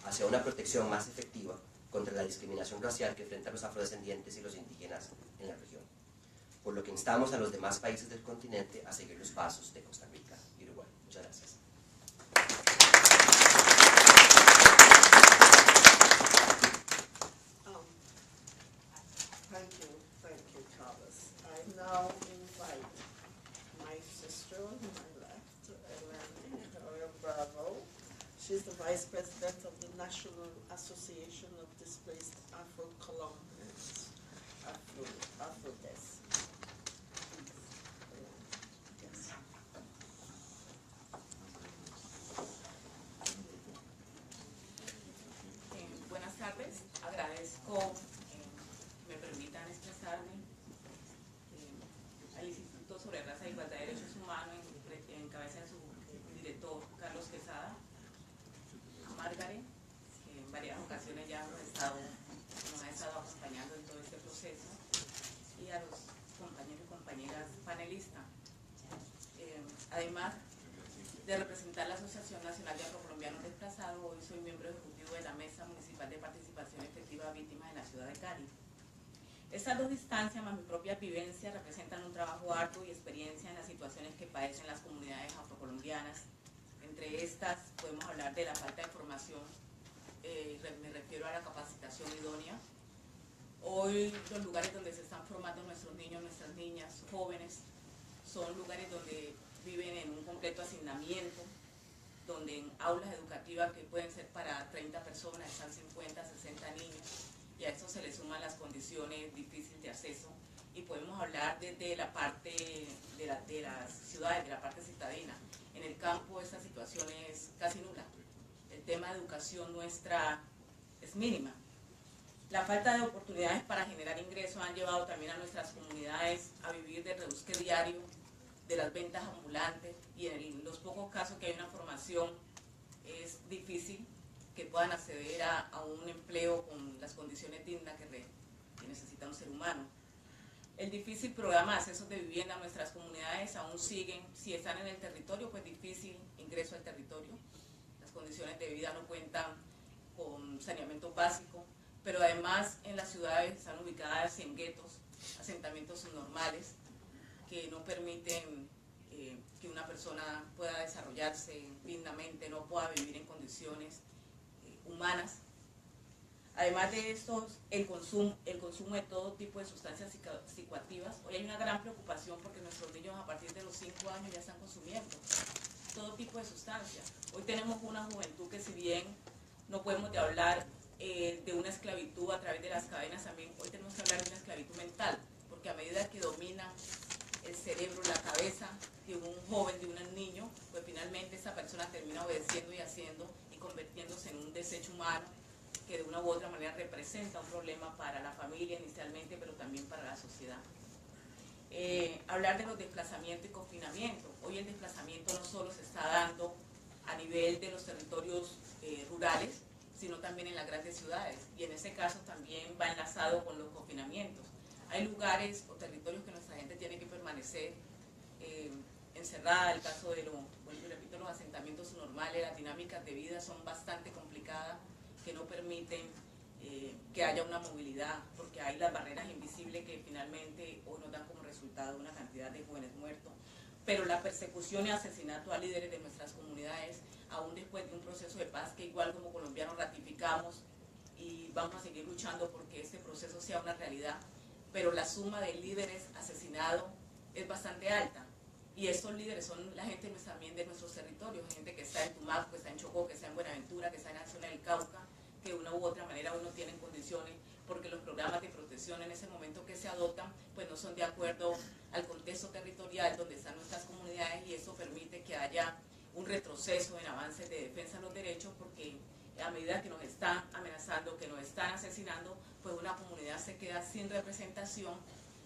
hacia una protección más efectiva contra la discriminación racial que enfrentan los afrodescendientes y los indígenas en la región, por lo que instamos a los demás países del continente a seguir los pasos de Costa Rica y Uruguay. Muchas gracias. Thank you, Carlos. I now invite my sister on my left, Ellen Bravo. She's the Vice President of the National Association of Displaced Afro-Colombians, AfroDes. Yes. Buenas tardes, agradezco me permitan expresarme al Instituto sobre Raza e Igualdad de Derechos Humanos en cabeza de su director Carlos Quesada, a Margaret, que en varias ocasiones ya nos ha estado acompañando en todo este proceso, y a los compañeros y compañeras panelistas. Además de representar la Asociación Nacional de Afrocolombianos Desplazados, hoy soy miembro ejecutivo de la Mesa Municipal de Participación Efectiva de Víctimas en la ciudad de Cali. Estas dos instancias, más mi propia vivencia, representan un trabajo arduo y experiencia en las situaciones que padecen las comunidades afrocolombianas. Entre estas podemos hablar de la falta de formación, me refiero a la capacitación idónea. Hoy los lugares donde se están formando nuestros niños, nuestras niñas, jóvenes, son lugares donde viven en un completo hacinamiento, donde en aulas educativas que pueden ser para 30 personas están 50, 60 niños, y a eso se le suman las condiciones difíciles de acceso, y podemos hablar desde la parte de las ciudades, de la parte citadina. En el campo esta situación es casi nula. El tema de educación nuestra es mínima. La falta de oportunidades para generar ingresos han llevado también a nuestras comunidades a vivir de rebusque diario, de las ventas ambulantes, y en los pocos casos que hay una formación es difícil que puedan acceder a un empleo con las condiciones dignas que necesita un ser humano. El difícil programa de acceso de vivienda a nuestras comunidades aún siguen, si están en el territorio, pues difícil ingreso al territorio. Las condiciones de vida no cuentan con saneamiento básico, pero además en las ciudades están ubicadas en guetos, asentamientos subnormales, que no permiten que una persona pueda desarrollarse dignamente, no pueda vivir en condiciones humanas. Además de estos, el consumo de todo tipo de sustancias psicoactivas. Hoy hay una gran preocupación porque nuestros niños a partir de los 5 años ya están consumiendo todo tipo de sustancias. Hoy tenemos una juventud que, si bien no podemos hablar de una esclavitud a través de las cadenas, también hoy tenemos que hablar de una esclavitud mental, porque a medida que domina el cerebro, la cabeza de un joven, de un niño, pues finalmente esa persona termina obedeciendo y haciendo y convirtiéndose en un desecho humano que de una u otra manera representa un problema para la familia inicialmente, pero también para la sociedad. Hablar de los desplazamientos y confinamiento. Hoy el desplazamiento no solo se está dando a nivel de los territorios rurales, sino también en las grandes ciudades, y en ese caso también va enlazado con los confinamientos. Hay lugares o territorios que nuestra gente tiene que permanecer encerrada. El caso de los asentamientos normales, las dinámicas de vida son bastante complicadas, que no permiten que haya una movilidad, porque hay las barreras invisibles que finalmente hoy nos dan como resultado una cantidad de jóvenes muertos. Pero la persecución y asesinato a líderes de nuestras comunidades, aún después de un proceso de paz que igual como colombianos ratificamos y vamos a seguir luchando porque este proceso sea una realidad, pero la suma de líderes asesinados es bastante alta. Y estos líderes son la gente también de nuestros territorios, gente que está en Tumaco, que está en Chocó, que está en Buenaventura, que está en la zona del Cauca, que de una u otra manera hoy no tienen condiciones porque los programas de protección en ese momento que se adoptan pues no son de acuerdo al contexto territorial donde están nuestras comunidades, y eso permite que haya un retroceso en avances de defensa de los derechos, porque a medida que nos están amenazando, que nos están asesinando, pues una comunidad se queda sin representación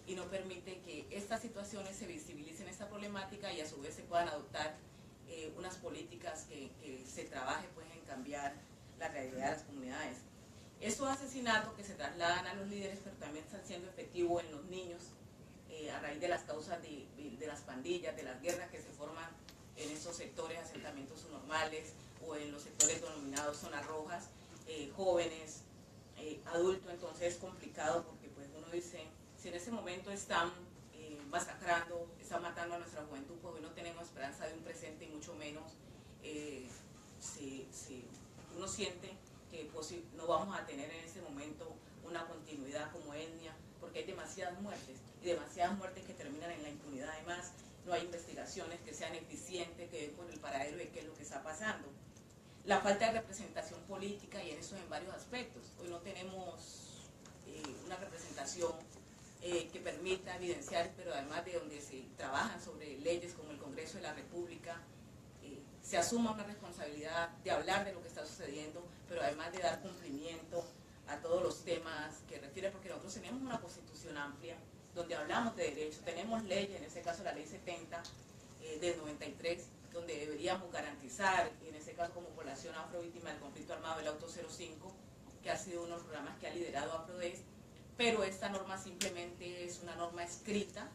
y no permite que estas situaciones se visibilicen esta problemática y a su vez se puedan adoptar unas políticas que se trabaje pues en cambiar la realidad de las comunidades. Estos asesinatos que se trasladan a los líderes, pero también están siendo efectivos en los niños a raíz de las causas de las pandillas, de las guerras que se forman en esos sectores, asentamientos subnormales o en los sectores denominados zonas rojas, jóvenes, adultos. Entonces es complicado porque pues uno dice, si en ese momento están masacrando, están matando a nuestra juventud, pues hoy no tenemos esperanza de un presente y mucho menos si uno siente que no vamos a tener en ese momento una continuidad como etnia, porque hay demasiadas muertes y demasiadas muertes que terminan en la impunidad. Además, no hay investigaciones que sean eficientes, que den con el paradero de qué es lo que está pasando. La falta de representación política, y en eso en varios aspectos. Hoy no tenemos una representación que permita evidenciar, pero además de donde se trabajan sobre leyes como el Congreso de la República, se asuma una responsabilidad de hablar de lo que está sucediendo, pero además de dar cumplimiento a todos los temas que refiere, porque nosotros tenemos una constitución amplia donde hablamos de derechos, tenemos leyes, en este caso la ley 70 del 93, donde deberíamos garantizar, en este caso como población afrovíctima del conflicto armado, el Auto 05, que ha sido uno de los programas que ha liderado Afrodes, pero esta norma simplemente es una norma escrita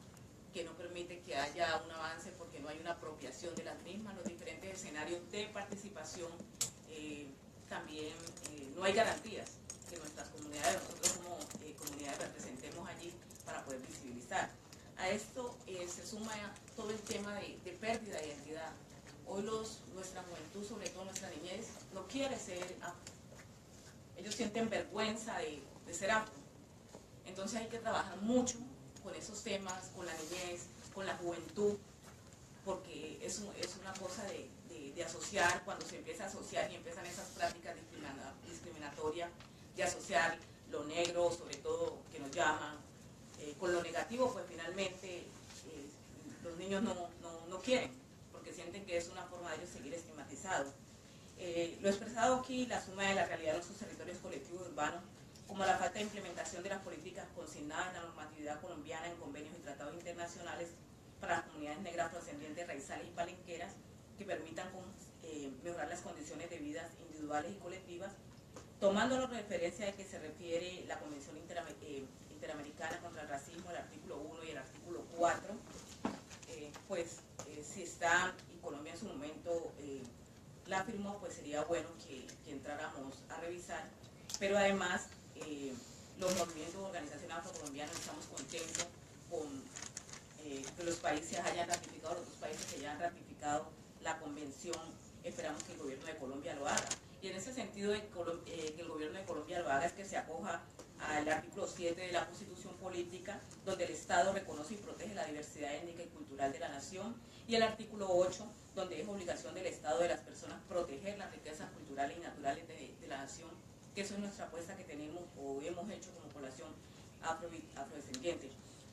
que no permite que haya un avance porque no hay una apropiación de las mismas, los diferentes escenarios de participación, también no hay garantías que nuestras comunidades, nosotros como comunidades representemos allí para poder visibilizar. A esto se suma todo el tema de pérdida de identidad. Hoy nuestra juventud, sobre todo nuestra niñez, no quiere ser afro. Ellos sienten vergüenza de ser afro. Entonces hay que trabajar mucho con esos temas, con la niñez, con la juventud, porque es una cosa de de asociar, cuando se empieza a asociar y empiezan esas prácticas discriminatorias, de asociar lo negro, sobre todo que nos llaman, con lo negativo, pues finalmente los niños no quieren, porque sienten que es una forma de ellos seguir estigmatizados. Lo expresado aquí, la suma de la realidad de nuestros territorios colectivos urbanos, como la falta de implementación de las políticas consignadas en la normatividad colombiana en convenios y tratados internacionales para las comunidades negras afrodescendientes, raizales y palenqueras, que permitan mejorar las condiciones de vida individuales y colectivas, tomando la referencia de que se refiere la Convención Interamericana contra el Racismo, el artículo 1 y el artículo 4, si está, y Colombia en su momento la firmó, pues sería bueno que entráramos a revisar, pero además los movimientos, organizaciones afrocolombianas, estamos contentos con que los países hayan ratificado, los otros países que ya han ratificado la convención, esperamos que el gobierno de Colombia lo haga. Y en ese sentido que el gobierno de Colombia lo haga es que se acoja al artículo 7 de la Constitución Política, donde el Estado reconoce y protege la diversidad étnica y cultural de la nación, y el artículo 8, donde es obligación del Estado de las personas proteger las riquezas culturales y naturales de la nación, que eso es nuestra apuesta que tenemos o hemos hecho como población afrodescendiente.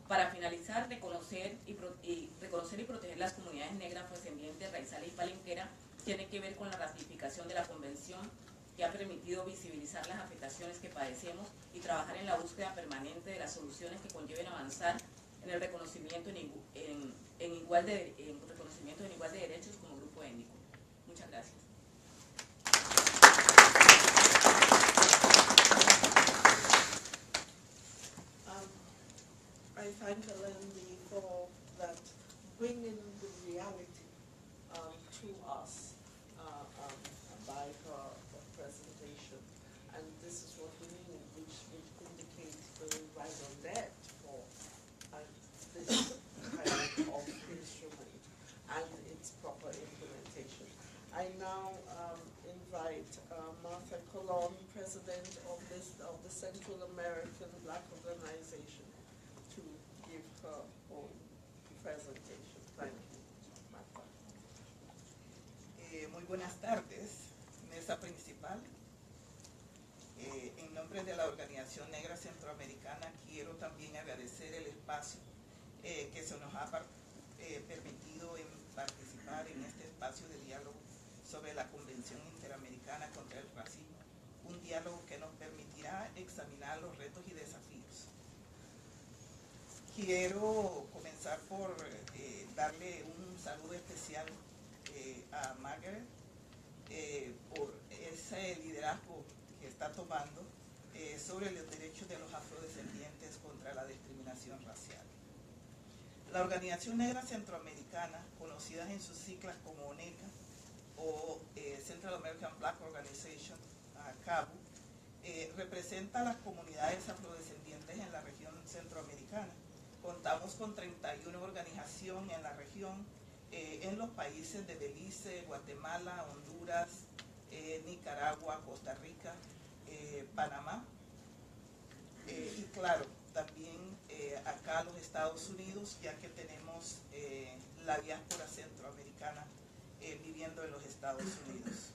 Para finalizar, reconocer y proteger las comunidades negras, afrodescendientes, raizales y palenqueras tiene que ver con la ratificación de la convención, que ha permitido visibilizar las afectaciones que padecemos y trabajar en la búsqueda permanente de las soluciones que conlleven avanzar en el reconocimiento en igual de derechos como grupo étnico. Muchas gracias. I thank Alendi for that, bringing the reality to us by her presentation, and this is what we need, which indicates the right on that for this kind of instrument and its proper implementation. I now invite Martha Colon, President of the Central American Black Organization, to give her own presentation. Thank you, Martha. Muy buenas tardes, mesa principal. En nombre de la Organización Negra Centroamericana quiero también agradecer el espacio que se nos ha permitido participar en este espacio de diálogo sobre la Convención Interamericana contra el Racismo, un diálogo que nos permitirá examinar los retos y desafíos. Quiero comenzar por darle un saludo especial a Margaret por ese liderazgo que está tomando sobre los derechos de los afrodescendientes contra la discriminación racial. La Organización Negra Centroamericana, conocida en sus siglas como ONECA o Central American Black Organization, CABU, representa a las comunidades afrodescendientes en la región centroamericana. Contamos con 31 organizaciones en la región, en los países de Belice, Guatemala, Honduras, Nicaragua, Costa Rica, Panamá, y claro, también acá los Estados Unidos, ya que tenemos la diáspora centroamericana viviendo en los Estados Unidos.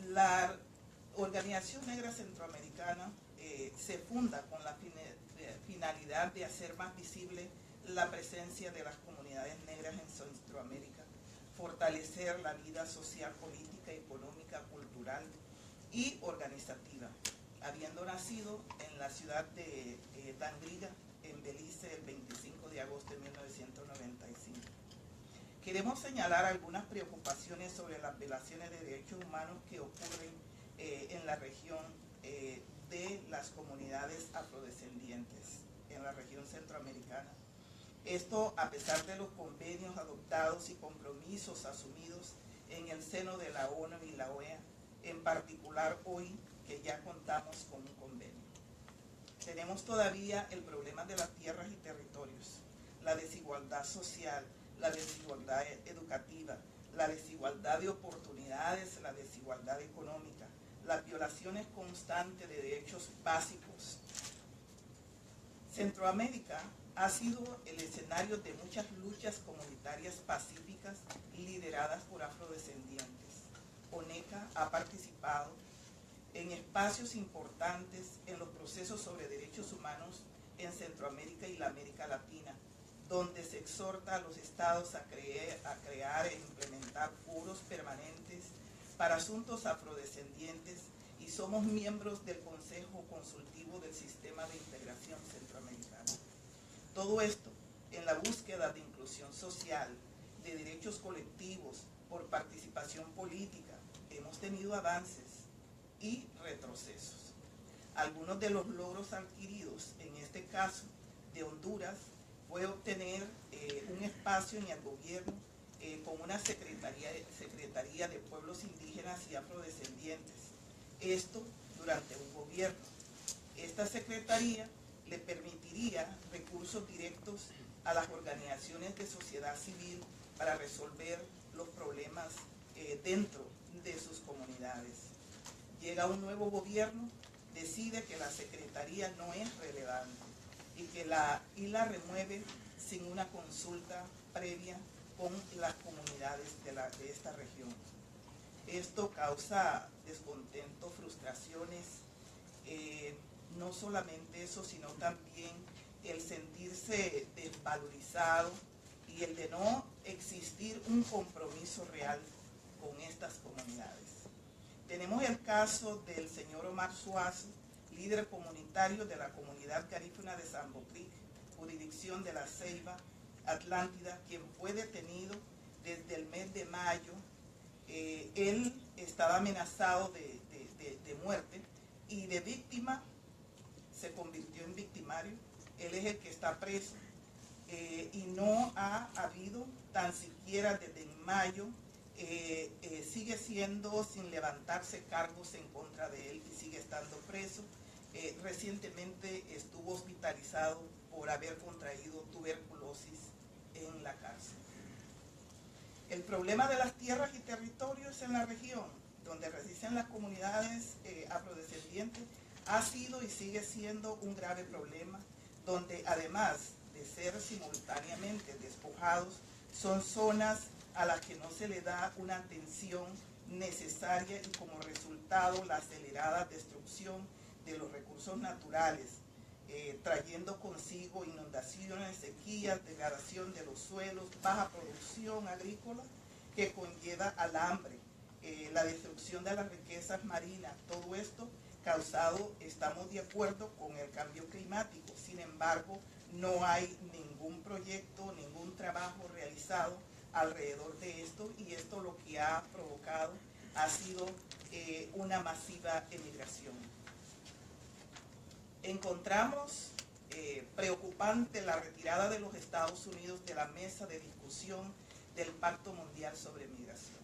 La Organización Negra Centroamericana se funda con la finalidad de hacer más visible la presencia de las comunidades negras en Centroamérica, fortalecer la vida social, política, económica, cultural y organizativa, habiendo nacido en la ciudad de Tangriga, en Belice, el 25 de agosto de 1995. Queremos señalar algunas preocupaciones sobre las violaciones de derechos humanos que ocurren en la región de las comunidades afrodescendientes, en la región centroamericana. Esto a pesar de los convenios adoptados y compromisos asumidos en el seno de la ONU y la OEA, en particular hoy que ya contamos con un convenio. Tenemos todavía el problema de las tierras y territorios, la desigualdad social, la desigualdad educativa, la desigualdad de oportunidades, la desigualdad económica, las violaciones constantes de derechos básicos. Centroamérica ha sido el escenario de muchas luchas comunitarias pacíficas lideradas por afrodescendientes. ONECA ha participado en espacios importantes en los procesos sobre derechos humanos en Centroamérica y la América Latina, donde se exhorta a los estados a crear e implementar foros permanentes para asuntos afrodescendientes, y somos miembros del Consejo Consultivo del Sistema de Integración Centroamericano. Todo esto en la búsqueda de inclusión social, de derechos colectivos, por participación política. Hemos tenido avances y retrocesos. Algunos de los logros adquiridos, en este caso de Honduras, fue obtener un espacio en el gobierno con una Secretaría de Pueblos Indígenas y Afrodescendientes. Esto durante un gobierno. Esta Secretaría le permitiría recursos directos a las organizaciones de sociedad civil para resolver los problemas dentro de sus comunidades. Llega un nuevo gobierno, decide que la Secretaría no es relevante y la remueve sin una consulta previa con las comunidades de esta región. Esto causa descontento, frustraciones, no solamente eso, sino también el sentirse desvalorizado y el de no existir un compromiso real con estas comunidades. Tenemos el caso del señor Omar Suazo, líder comunitario de la comunidad garífuna de Sambo Creek, jurisdicción de la Ceiba Atlántida, quien fue detenido desde el mes de mayo. Él estaba amenazado de muerte y de víctima se convirtió en victimario. Él es el que está preso y no ha habido tan siquiera desde mayo, sigue siendo sin levantarse cargos en contra de él y sigue estando preso. Recientemente estuvo hospitalizado por haber contraído tuberculosis en la cárcel. El problema de las tierras y territorios en la región donde residen las comunidades afrodescendientes ha sido y sigue siendo un grave problema, donde además de ser simultáneamente despojados, son zonas a las que no se le da una atención necesaria y como resultado la acelerada destrucción de los recursos naturales, trayendo consigo inundaciones, sequías, degradación de los suelos, baja producción agrícola que conlleva al hambre, la destrucción de las riquezas marinas. Todo esto causado, estamos de acuerdo, con el cambio climático. Sin embargo, no hay ningún proyecto, ningún trabajo realizado alrededor de esto, y esto lo que ha provocado ha sido una masiva emigración. Encontramos preocupante la retirada de los Estados Unidos de la mesa de discusión del Pacto Mundial sobre Migración.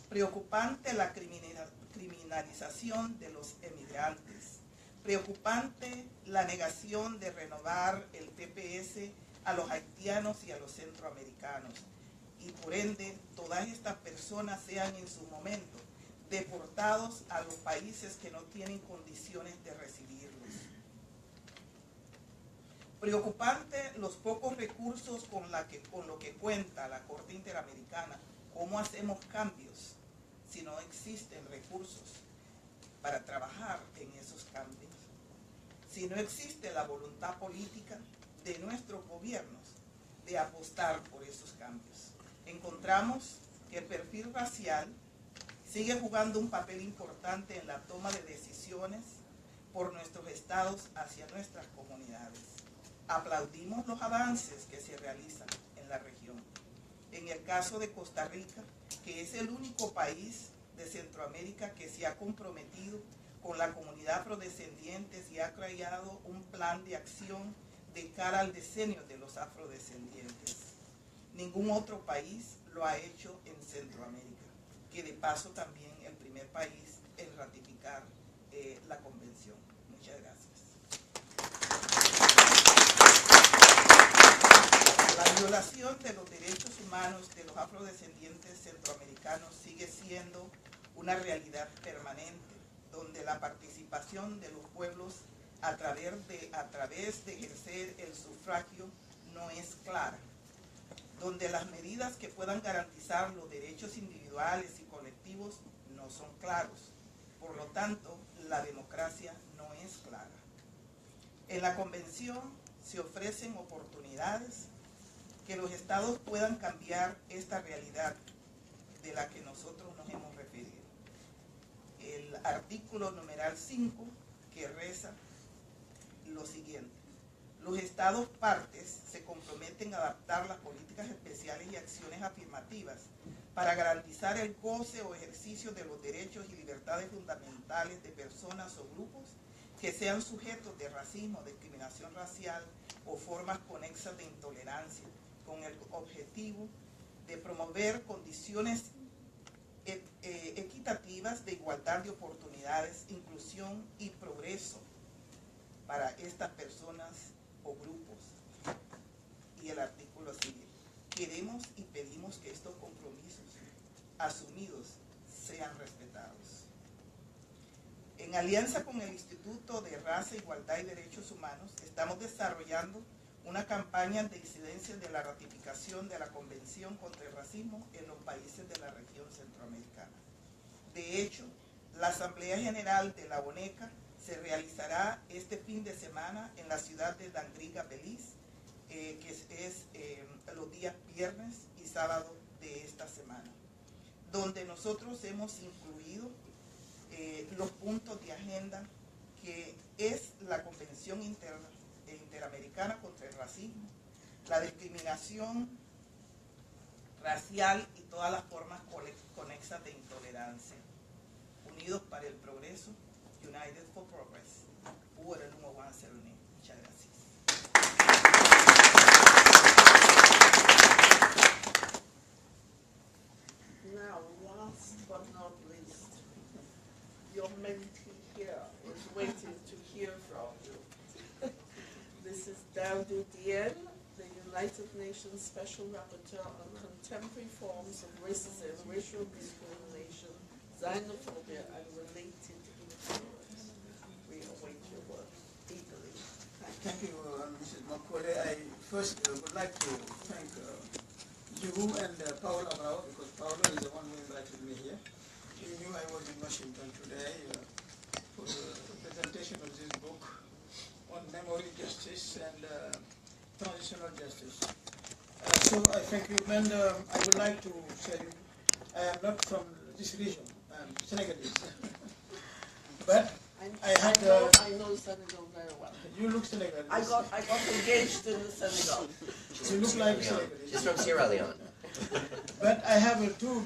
Preocupante la criminalización de los emigrantes. Preocupante la negación de renovar el TPS a los haitianos y a los centroamericanos. Y por ende, todas estas personas sean en su momento deportados a los países que no tienen condiciones de recibirlos. Preocupante los pocos recursos con lo que cuenta la Corte Interamericana. ¿Cómo hacemos cambios si no existen recursos para trabajar en esos cambios? Si no existe la voluntad política de nuestros gobiernos de apostar por esos cambios. Encontramos que el perfil racial sigue jugando un papel importante en la toma de decisiones por nuestros estados hacia nuestras comunidades. Aplaudimos los avances que se realizan en la región. En el caso de Costa Rica, que es el único país de Centroamérica que se ha comprometido con la comunidad afrodescendientes y ha creado un plan de acción de cara al decenio de los afrodescendientes. Ningún otro país lo ha hecho en Centroamérica, que de paso también el primer país en ratificar la convención. Muchas gracias. La violación de los derechos humanos de los afrodescendientes centroamericanos sigue siendo una realidad permanente, donde la participación de los pueblos a través de ejercer el sufragio no es clara, donde las medidas que puedan garantizar los derechos individuales y colectivos no son claros. Por lo tanto, la democracia no es clara. En la convención se ofrecen oportunidades que los estados puedan cambiar esta realidad de la que nosotros nos hemos referido. El artículo numeral 5, que reza lo siguiente: los estados partes se comprometen a adaptar las políticas especiales y acciones afirmativas para garantizar el goce o ejercicio de los derechos y libertades fundamentales de personas o grupos que sean sujetos de racismo, discriminación racial o formas conexas de intolerancia, con el objetivo de promover condiciones equitativas de igualdad de oportunidades, inclusión y progreso para estas personas o grupos. Y el artículo sigue: queremos y pedimos que estos compromisos asumidos sean respetados. En alianza con el Instituto de Raza, Igualdad y Derechos Humanos, estamos desarrollando una campaña de incidencia de la ratificación de la Convención contra el Racismo en los países de la región centroamericana. De hecho, la Asamblea General de la ONECA se realizará este fin de semana en la ciudad de Dangriga, Belice, que es los días viernes y sábado de esta semana, donde nosotros hemos incluido los puntos de agenda que es la Convención Interamericana contra el Racismo, la discriminación racial y todas las formas conexas de intolerancia. Unidos para el Progreso, United for Progress. Muchas gracias. Now, last but not least, your mentee here is waiting to hear from you. This is Daudu Dien, the United Nations Special Rapporteur on Contemporary Forms of Racism, Racial Discrimination, Xenophobia, and Related Intolerance. We await your work eagerly. Thank you, Mrs. Macaulay. I first would like to thank you and Paul Abrao, because Paolo is the one who invited me here. He knew I was in Washington today for the presentation of this book on memory justice and transitional justice. So I thank you, and I would like to say I am not from this region. I'm Senegalese. But I know Senegal very well. You look Senegalese. I got engaged in Senegal. You look like Senegalese. She's from Sierra Leone. But I have two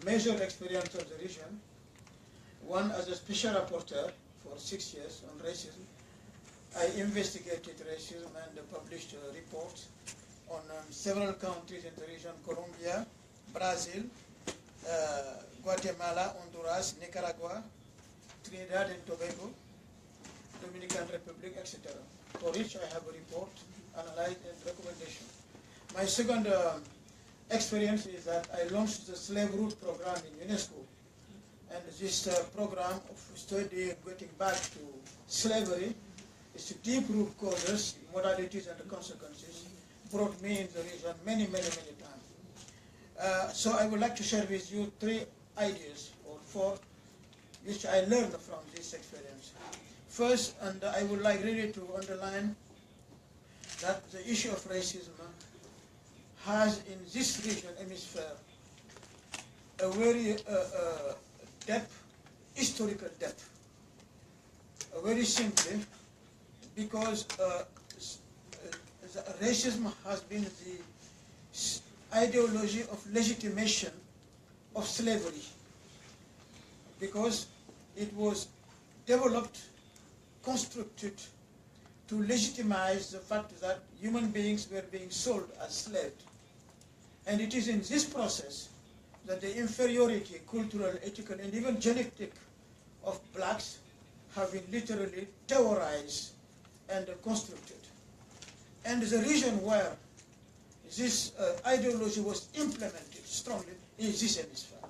major experience of the region. One as a special rapporteur for 6 years on racism. I investigated racism and published reports on several countries in the region: Colombia, Brazil, Guatemala, Honduras, Nicaragua, Trinidad and Tobago, Dominican Republic, etc. For which I have a report, analyzed, and recommendation. My second experience is that I launched the Slave Root program in UNESCO. And this program of study getting back to slavery, its deep root causes, modalities, and consequences, brought me in the region many times. So I would like to share with you 3 ideas, or 4, which I learned from this experience. First, and I would like really to underline that the issue of racism has in this region, hemisphere, a very depth, historical depth. Very simply, because racism has been the ideology of legitimation of slavery, because it was developed, constructed to legitimize the fact that human beings were being sold as slaves. And it is in this process that the inferiority, cultural, ethical, and even genetic of blacks have been literally terrorized and constructed. And the region where this ideology was implemented strongly is this hemisphere,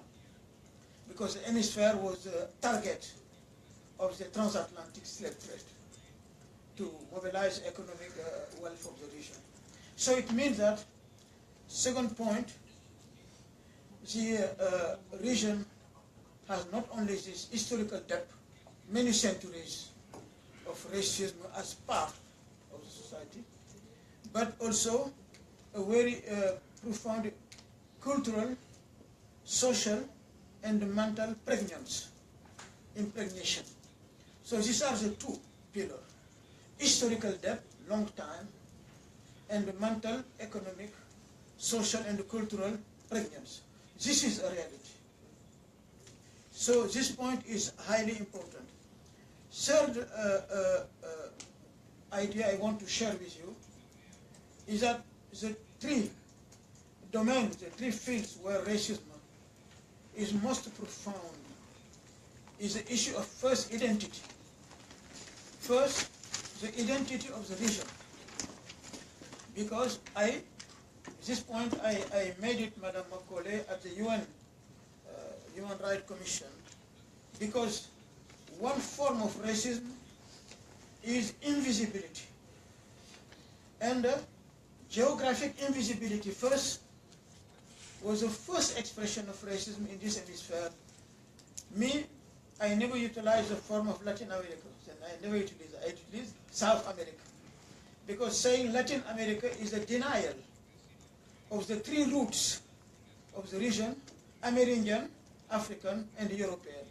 because the hemisphere was the target of the transatlantic slave trade. to mobilize economic wealth of the region. So it means that, second point, the region has not only this historical depth, many centuries of racism as part of the society, but also a very profound cultural, social, and mental impregnation. So these are the two pillars: historical depth, long time, and mental, economic, social, and cultural pregnancy. This is a reality. So this point is highly important. Third idea I want to share with you is that the three domains, the three fields where racism is most profound is the issue of first identity. First, the identity of the region. Because this point I made it, Madam Macaulay, at the UN Human Rights Commission, because one form of racism is invisibility. And geographic invisibility first was the first expression of racism in this hemisphere. I never utilized the form of Latin America, and I never utilized it. I utilized South America. Because saying Latin America is a denial of the three roots of the region: Amerindian, African, and European.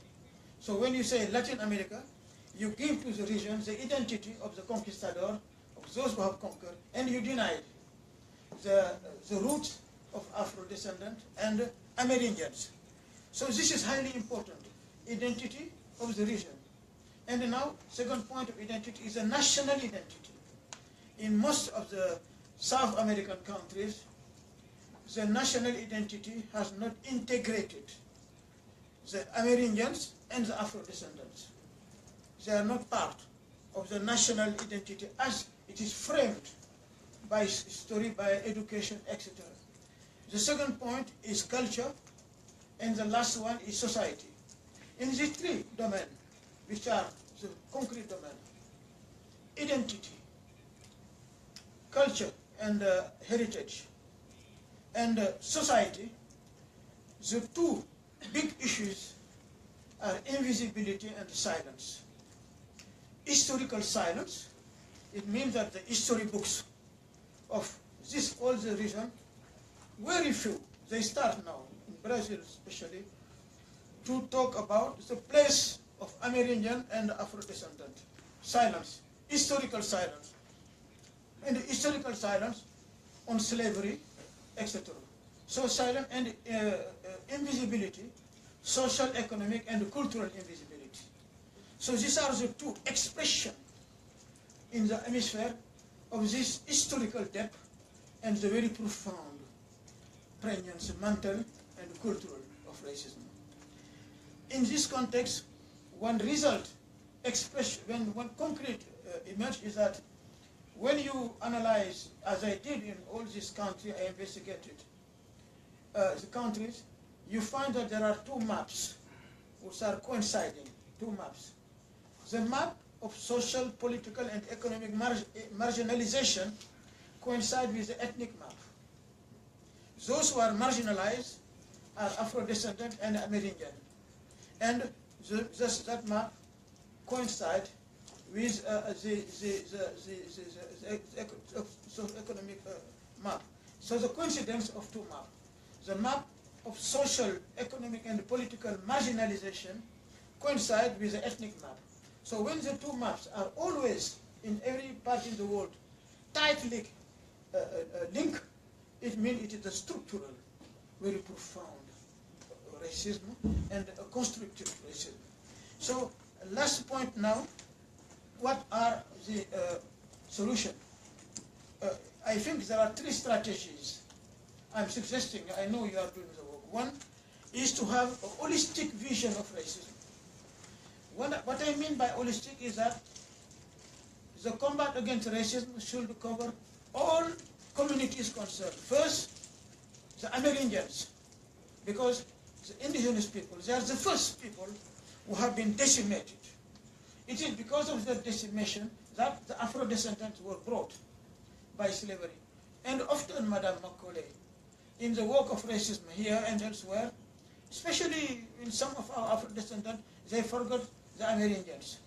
So when you say Latin America, you give to the region the identity of the conquistador, of those who have conquered, and you deny the roots of Afro-descendants and Amerindians. So this is highly important, identity of the region. And now, second point of identity is a national identity. In most of the South American countries, the national identity has not integrated the Amerindians and the Afro-descendants. They are not part of the national identity as it is framed by history, by education, etc. The second point is culture, and the last one is society. In these three domains, which are the concrete domain: identity, culture and heritage, and society, the two big issues are invisibility and silence. Historical silence, it means that the history books of all the region, very few, they start now, in Brazil especially, to talk about the place of Amerindian and Afro-descendant. Silence, historical silence. And historical silence on slavery, etc. So silence and invisibility, social, economic, and cultural invisibility. So these are the two expressions in the hemisphere of this historical depth and the very profound pregnancy, mental and cultural of racism. In this context, one result expression, one concrete image is that when you analyze, as I did in all these countries I investigated, the countries, you find that there are two maps which are coinciding, two maps. The map of social, political, and economic marginalization coincide with the ethnic map. Those who are marginalized are Afro-descendant and Amerindian. And that map coincide with the economic map. So the coincidence of two maps. The map of social, economic, and political marginalization coincide with the ethnic map. So when the two maps are always, in every part in the world, tightly linked, it means it is a structural, very profound racism and a constructive racism. So last point now, what are the solutions? I think there are three strategies I'm suggesting. I know you are doing the work. One is to have a holistic vision of racism. What I mean by holistic is that the combat against racism should cover all communities concerned. First, the Amerindians, because the indigenous people, they are the first people who have been decimated. It is because of their decimation that the Afro-descendants were brought by slavery. And often, Madam Macaulay, in the work of racism here and elsewhere, especially in some of our Afro-descendants, they forgot the Amerindians.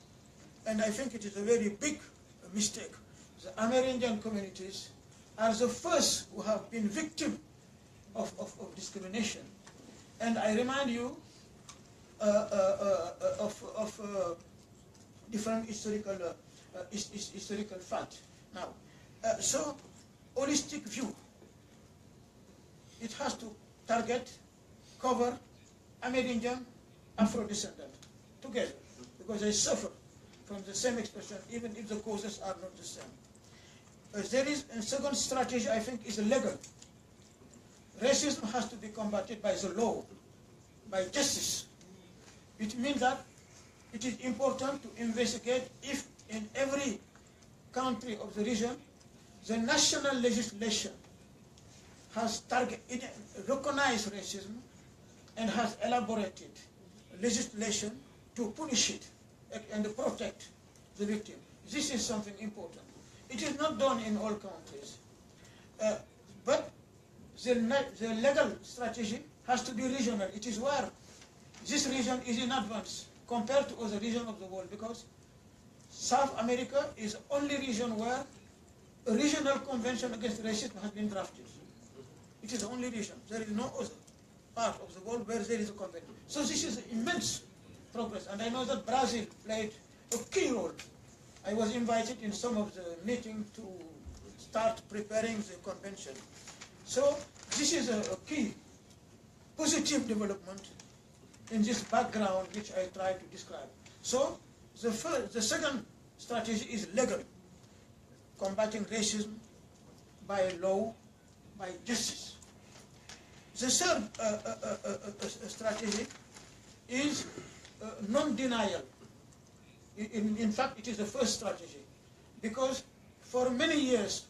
And I think it is a very big mistake. The Amerindian communities are the first who have been victims of discrimination. And I remind you of different historical facts. Now, so holistic view, it has to target, cover Amerindian, Afro-descendant together, because they suffer from the same expression, even if the causes are not the same. There is a second strategy, I think, is legal. Racism has to be combated by the law, by justice. It means that it is important to investigate if in every country of the region, the national legislation has recognized racism and has elaborated legislation to punish it and protect the victim. This is something important. It is not done in all countries. But the legal strategy has to be regional. It is where this region is in advance compared to other regions of the world, because South America is the only region where a regional convention against racism has been drafted. It is the only region. There is no other part of the world where there is a convention. So this is immense progress. And I know that Brazil played a key role. I was invited in some of the meetings to start preparing the convention. So this is a key positive development in this background which I try to describe. So the second strategy is legal, combating racism by law, by justice. The third strategy is non-denial. In fact, it is the first strategy, because for many years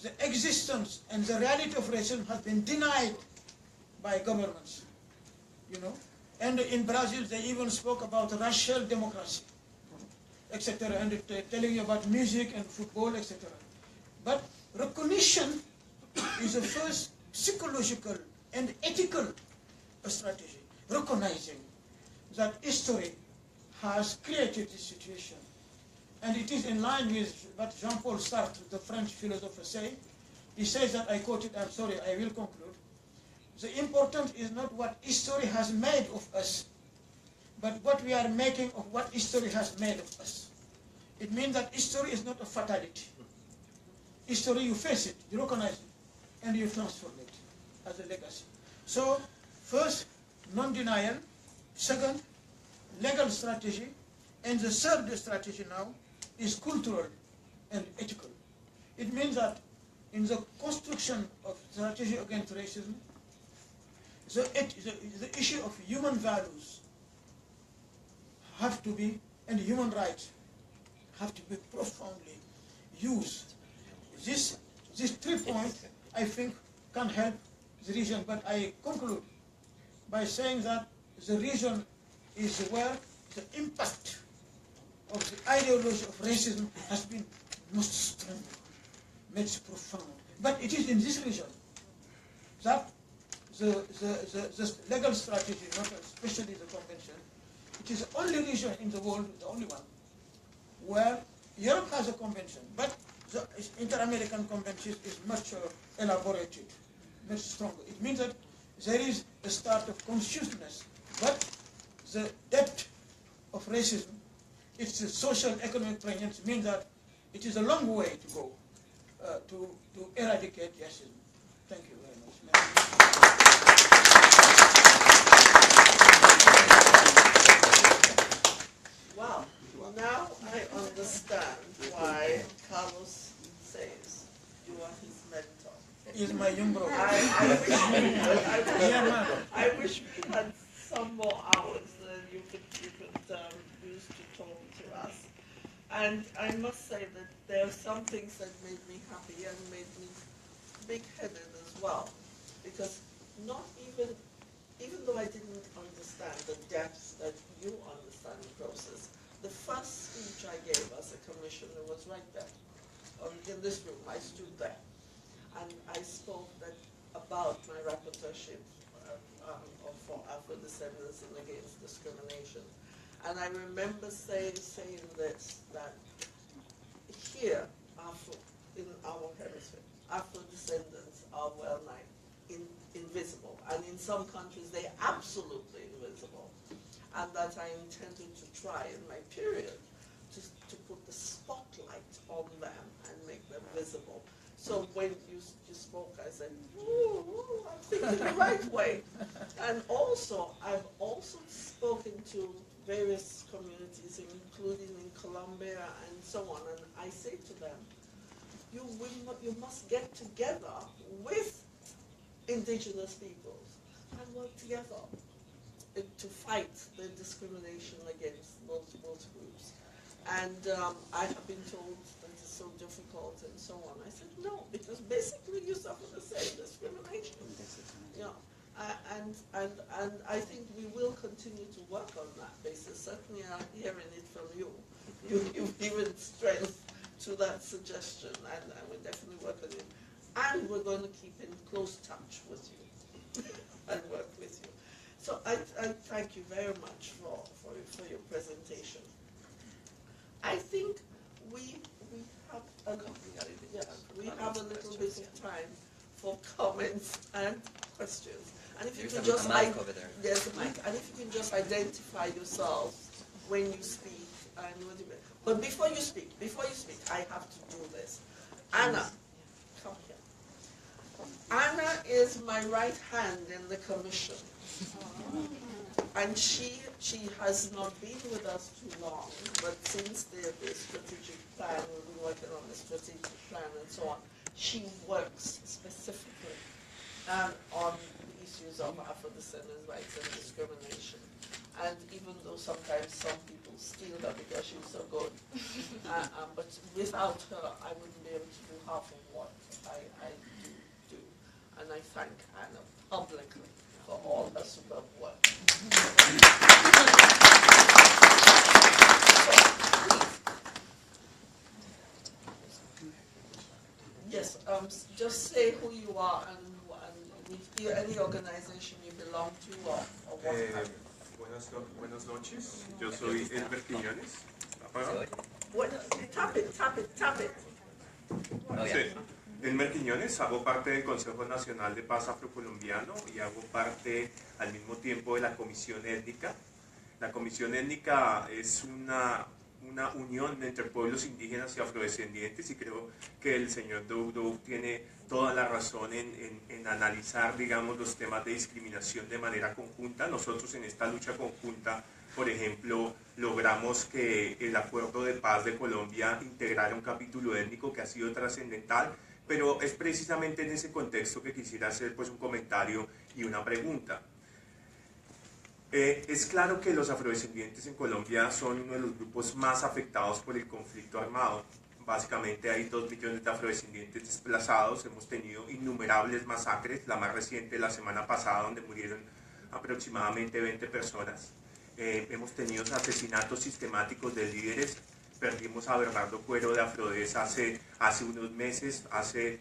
the existence and the reality of racism has been denied by governments, you know. And in Brazil, they even spoke about racial democracy, etc., and telling you about music and football, etc. But recognition is the first psychological and ethical strategy, recognizing that history has created this situation. And it is in line with what Jean-Paul Sartre, the French philosopher, said. He says that, I quote it, I'm sorry, I will conclude. The important is not what history has made of us, but what we are making of what history has made of us. It means that history is not a fatality. History, you face it, you recognize it, and you transform it as a legacy. So, first, non-denial. Second, legal strategy. And the third strategy now is cultural and ethical. It means that in the construction of strategy against racism, the issue of human values have to be, and human rights have to be profoundly used. This 3 points, I think, can help the region. But I conclude by saying that the region is where the impact of the ideology of racism has been most strong, most profound. But it is in this region that the legal strategy, not especially the convention, it is the only region in the world, the only one, where Europe has a convention, but the Inter-American Convention is much elaborated, much stronger. It means that there is a start of consciousness, but the depth of racism, its social economic pregnancy, means that it is a long way to go to eradicate racism. Thank you very much. Wow. Now I understand why Carlos says you are his mentor. He's my young brother. I wish we had some more hours that you could use to talk to us. And I must say that there are some things that made me happy and made me big-headed as well. Because not even though I didn't understand the depths that you understand the process, the first speech I gave as a commissioner was right there. In this room, I stood there. And I spoke about my rapporteurship for Afro-descendants and against discrimination. And I remember saying this, that here, in our hemisphere, Afro-descendants are well-nigh invisible. And in some countries, they're absolutely invisible. And that I intended to try in my period to put the spotlight on them and make them visible. So when you spoke, I said, ooh, I'm thinking the right way. And also, I've also spoken to various communities, including in Colombia and so on, and I say to them, you must get together with indigenous peoples and work together to fight the discrimination against both groups. And I have been told that it's so difficult and so on. I said, no, because basically you suffer the same discrimination. You know, and I think we will continue to work on that basis. Certainly I'm hearing it from you. You've given strength to that suggestion, and we'll definitely work on it. And we're going to keep in close touch with you and work with you. So I thank you very much for your presentation. I think we have a little bit of time for comments and questions. And if you can just there's a mic. And if you can just identify yourselves when you speak and what you mean. But before you speak, I have to do this. Anna, come here. Anna is my right hand in the commission. And she has not been with us too long, but since the strategic plan, we've been working on the strategic plan and so on, she works specifically on the issues of Afro-descendants' rights and discrimination. And even though sometimes some people steal her because she's so good, but without her, I wouldn't be able to do half of what I do. And I thank Anna publicly for all her superb work. Yes, just say who you are and if you're any organization you belong to or what have you. Buenas noches, yo soy Elber Quiñones. Bueno, tap it. Oh, yeah. Sí. Elmer Quiñones, hago parte del Consejo Nacional de Paz Afrocolombiano y hago parte al mismo tiempo de la Comisión Étnica. La Comisión Étnica es una unión entre pueblos indígenas y afrodescendientes y creo que el señor Doug tiene toda la razón en analizar, digamos, los temas de discriminación de manera conjunta. Nosotros en esta lucha conjunta, por ejemplo, logramos que el Acuerdo de Paz de Colombia integrara un capítulo étnico que ha sido trascendental, pero es precisamente en ese contexto que quisiera hacer pues un comentario y una pregunta. Es claro que los afrodescendientes en Colombia son uno de los grupos más afectados por el conflicto armado. Básicamente hay 2 millones de afrodescendientes desplazados, hemos tenido innumerables masacres, la más reciente la semana pasada donde murieron aproximadamente 20 personas. Hemos tenido asesinatos sistemáticos de líderes. Perdimos a Bernardo Cuero de Afrodes hace unos meses, hace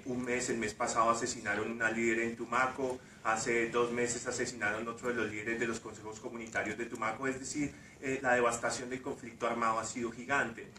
un mes, el mes pasado asesinaron una líder en Tumaco, hace 2 meses asesinaron otro de los líderes de los consejos comunitarios de Tumaco, es decir, la devastación del conflicto armado ha sido gigante.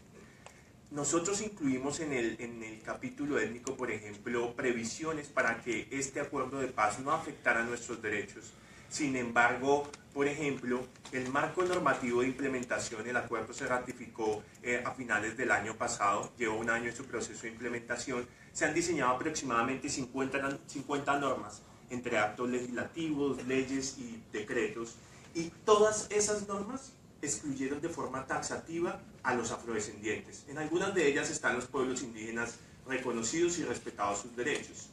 Nosotros incluimos en el capítulo étnico, por ejemplo, previsiones para que este acuerdo de paz no afectara nuestros derechos. Sin embargo, por ejemplo, el marco normativo de implementación, el acuerdo se ratificó a finales del año pasado, lleva un año en su proceso de implementación, se han diseñado aproximadamente 50 normas, entre actos legislativos, leyes y decretos, y todas esas normas excluyeron de forma taxativa a los afrodescendientes. En algunas de ellas están los pueblos indígenas reconocidos y respetados sus derechos.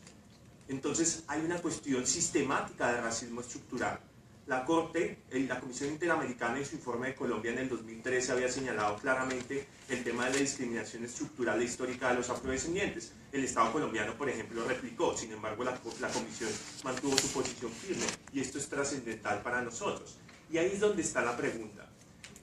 Entonces hay una cuestión sistemática de racismo estructural. La Corte, la Comisión Interamericana en su informe de Colombia en el 2013 había señalado claramente el tema de la discriminación estructural e histórica de los afrodescendientes. El Estado colombiano, por ejemplo, lo replicó, sin embargo la Comisión mantuvo su posición firme y esto es trascendental para nosotros. Y ahí es donde está la pregunta.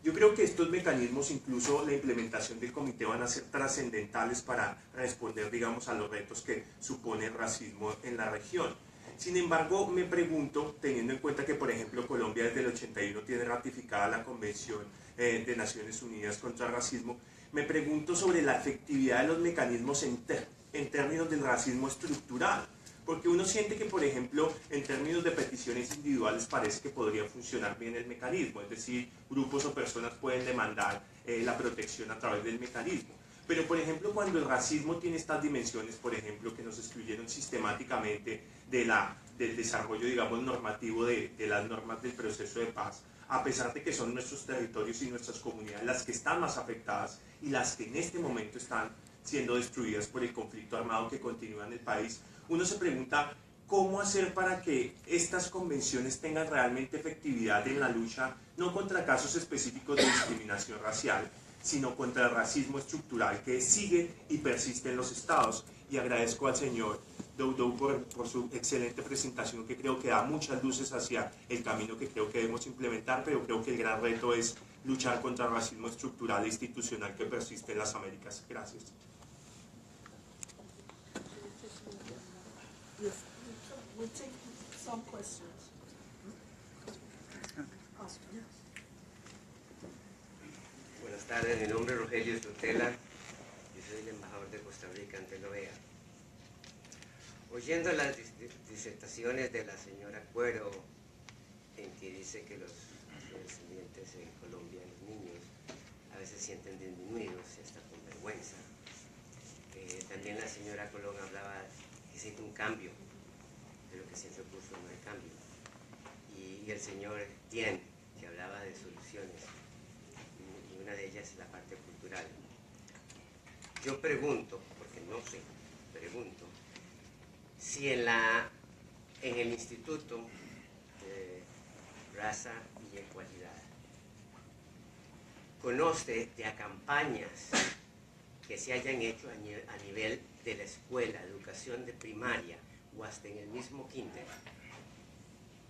Yo creo que estos mecanismos, incluso la implementación del comité, van a ser trascendentales para responder, digamos, a los retos que supone el racismo en la región. Sin embargo, me pregunto, teniendo en cuenta que, por ejemplo, Colombia desde el 81 tiene ratificada la Convención de Naciones Unidas contra el Racismo, me pregunto sobre la efectividad de los mecanismos en términos del racismo estructural. Porque uno siente que, por ejemplo, en términos de peticiones individuales parece que podría funcionar bien el mecanismo, es decir, grupos o personas pueden demandar la protección a través del mecanismo. Pero, por ejemplo, cuando el racismo tiene estas dimensiones, por ejemplo, que nos excluyeron sistemáticamente del desarrollo, digamos, normativo de las normas del proceso de paz, a pesar de que son nuestros territorios y nuestras comunidades las que están más afectadas y las que en este momento están siendo destruidas por el conflicto armado que continúa en el país, uno se pregunta cómo hacer para que estas convenciones tengan realmente efectividad en la lucha, no contra casos específicos de discriminación racial, sino contra el racismo estructural que sigue y persiste en los estados. Y agradezco al señor Doudou por su excelente presentación, que creo que da muchas luces hacia el camino que creo que debemos implementar, pero creo que el gran reto es luchar contra el racismo estructural e institucional que persiste en las Américas. Gracias. Yes, we'll take some questions. Buenas tardes, mi nombre es Rogelio Sotela, yo soy el embajador de Costa Rica ante la OEA. Oyendo las disertaciones de la señora Cuero, en que dice que los descendientes en Colombia, los niños, a veces se sienten disminuidos y hasta con vergüenza. También la señora Colón hablaba que se hizo un cambio, pero que siempre puso no hay cambio. Y el señor Tien, que hablaba de soluciones, y una de ellas es la parte cultural. Yo pregunto, porque no sé, pregunto, si en el Instituto de Raza y Ecualidad conoce de campañas que se hayan hecho a nivel de la escuela, educación de primaria o hasta en el mismo kinder,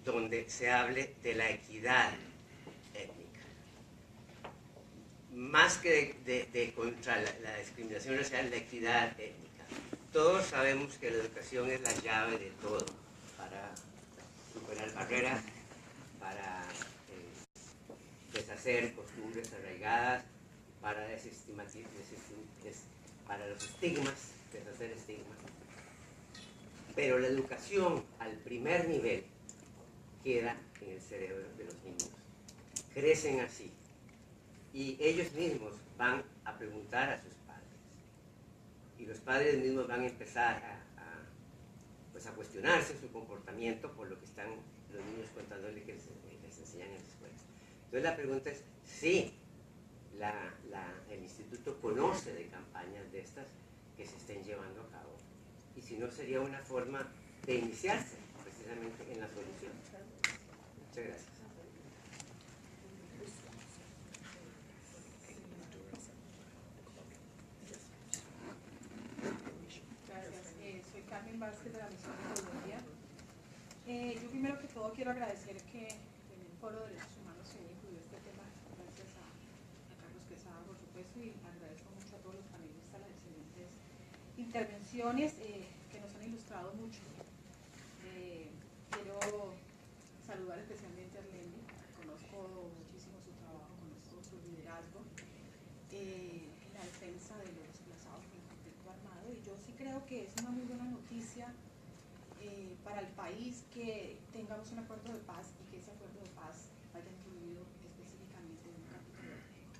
donde se hable de la equidad étnica. Más que de contra la discriminación racial, la equidad étnica. Todos sabemos que la educación es la llave de todo, para superar barreras, para deshacer costumbres arraigadas, para para los estigmas, deshacer estigmas. Pero la educación al primer nivel queda en el cerebro de los niños. Crecen así. Y ellos mismos van a preguntar a sus padres. Y los padres mismos van a empezar a cuestionarse su comportamiento por lo que están los niños contándole que les enseñan en las escuelas. Entonces la pregunta es, sí, el instituto conoce de campañas de estas que se estén llevando a cabo. Y si no, sería una forma de iniciarse precisamente en la solución. Muchas gracias. Gracias. Soy Carmen Vázquez de la Misión de Colombia. Yo primero que todo quiero agradecer que en el Foro de Derechos Humanos se incluyó este tema, gracias a Carlos Quesada, por supuesto, y agradezco mucho a todos los panelistas las excelentes intervenciones que nos han ilustrado mucho. Quiero saludar especialmente a Arlendi, conozco muchísimo su trabajo, conozco su liderazgo en la defensa de los desplazados por el conflicto armado, y yo sí creo que es una muy buena noticia para el país que tengamos un acuerdo de paz y que ese acuerdo de paz vaya incluido específicamente en un capítulo étnico.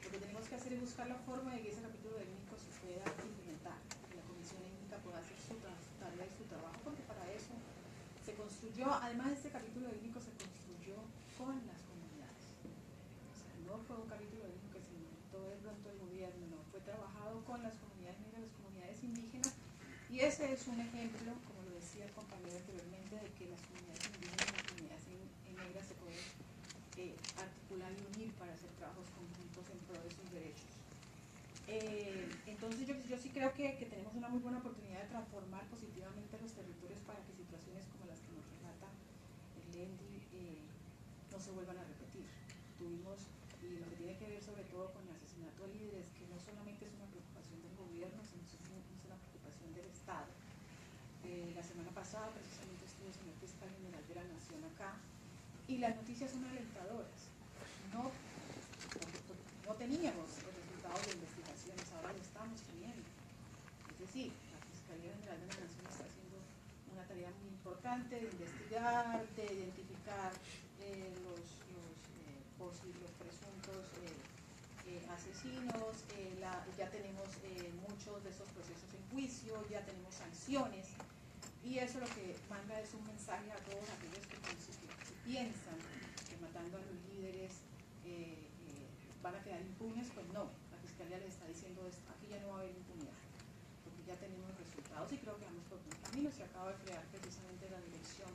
Lo que tenemos que hacer es buscar la forma de que ese capítulo étnico se pueda implementar, que la comisión étnica pueda hacer su tarea y su trabajo, porque para eso se construyó, además este capítulo étnico se construyó con las comunidades. O sea, no fue un capítulo étnico que se inventó de pronto el gobierno, no, fue trabajado con las comunidades negras, las comunidades indígenas, y ese es un ejemplo, como lo decía el compañero anteriormente, de que las comunidades indígenas y las comunidades negras se pueden articular y unir para hacer trabajos conjuntos en pro de sus derechos. Entonces yo sí creo que tenemos una muy buena oportunidad de transformar positivamente los territorios para que situaciones como las que nos relata el Lendi no se vuelvan a repetir. Tuvimos y lo que tiene que ver sobre todo con el asesinato de líderes, que no solamente es una preocupación del gobierno, sino es una preocupación del Estado. La semana pasada precisamente estuvo el señor fiscal general de la Nación acá, y las noticias son alentadoras. No teníamos los resultados de investigaciones, ahora lo estamos teniendo. Es decir, la Fiscalía General de la Nación está haciendo una tarea muy importante de investigar, de identificar los presuntos asesinos, ya tenemos muchos de esos procesos en juicio, ya tenemos sanciones, y eso lo que manda es un mensaje a todos aquellos que piensan que matando a los líderes van a quedar impunes. Pues no, la Fiscalía les está diciendo esto, aquí ya no va a haber impunidad, porque ya tenemos resultados y creo que vamos por buen camino. Se acaba de crear precisamente la dirección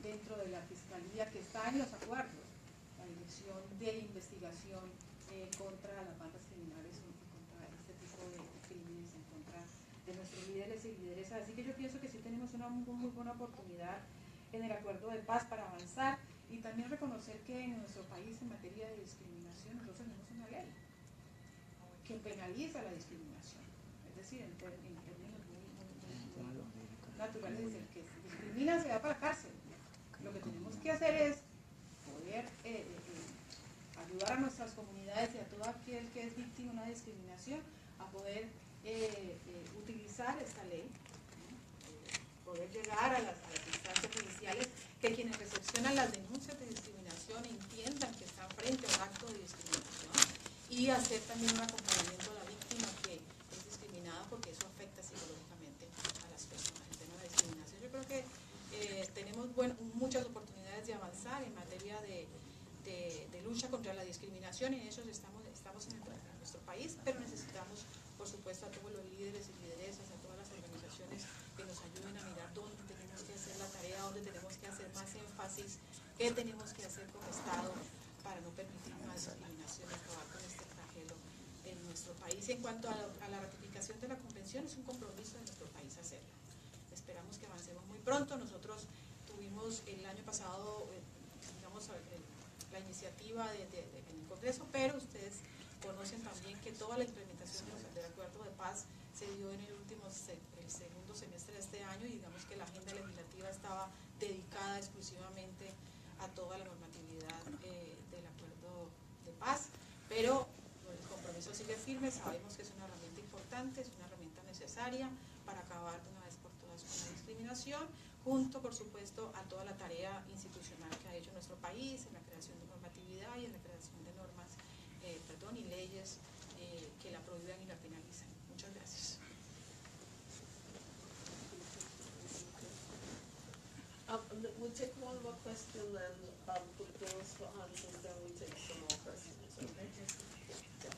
dentro de la Fiscalía que está en los acuerdos, la dirección de investigación contra las bandas criminales y contra este tipo de crímenes en contra de nuestros líderes y lideresas. Así que yo pienso que sí tenemos una muy buena oportunidad en el acuerdo de paz para avanzar, y también reconocer que en nuestro país en materia de discriminación nosotros tenemos una ley que penaliza la discriminación, es decir, en términos muy naturales, es el que discrimina se va para la cárcel. Lo que tenemos que hacer es poder ayudar a nuestras comunidades y a todo aquel que es víctima de una discriminación a poder utilizar esta ley, poder llegar a las instancias judiciales, que quienes recepcionan las denuncias de discriminación entiendan que están frente a un acto de discriminación, y hacer también un acompañamiento a la víctima que es discriminada, porque eso afecta psicológicamente a las personas. El tema de la discriminación, yo creo que tenemos muchas oportunidades de avanzar en materia de lucha contra la discriminación, y en eso estamos en nuestro país, pero necesitamos, por supuesto, a todos los líderes y lideresas, a todas las organizaciones que nos ayuden a mirar dónde tenemos que hacer la tarea, dónde tenemos que hacer más énfasis, qué tenemos que hacer como Estado para no permitir más discriminación y acabar con este flagelo en nuestro país. En cuanto a la ratificación de la convención, es un compromiso de nuestro país hacerlo. Esperamos que avancemos muy pronto. Nosotros tuvimos el año pasado, digamos, la iniciativa en el Congreso, pero ustedes conocen también que toda la implementación del acuerdo de paz se dio en el segundo semestre de este año, y digamos que la agenda legislativa estaba dedicada exclusivamente a toda la normatividad del acuerdo de paz, pero el compromiso sigue firme. Sabemos que es una herramienta importante, es una herramienta necesaria para acabar de una vez por todas con la discriminación, junto, por supuesto, a toda la tarea institucional que ha hecho nuestro país en la creación de normatividad y en la creación de normas y leyes que la prohíban y la penalizan. Muchas gracias. We'll take one more question and put those for answers, then we'll take some more questions. Okay? Yeah.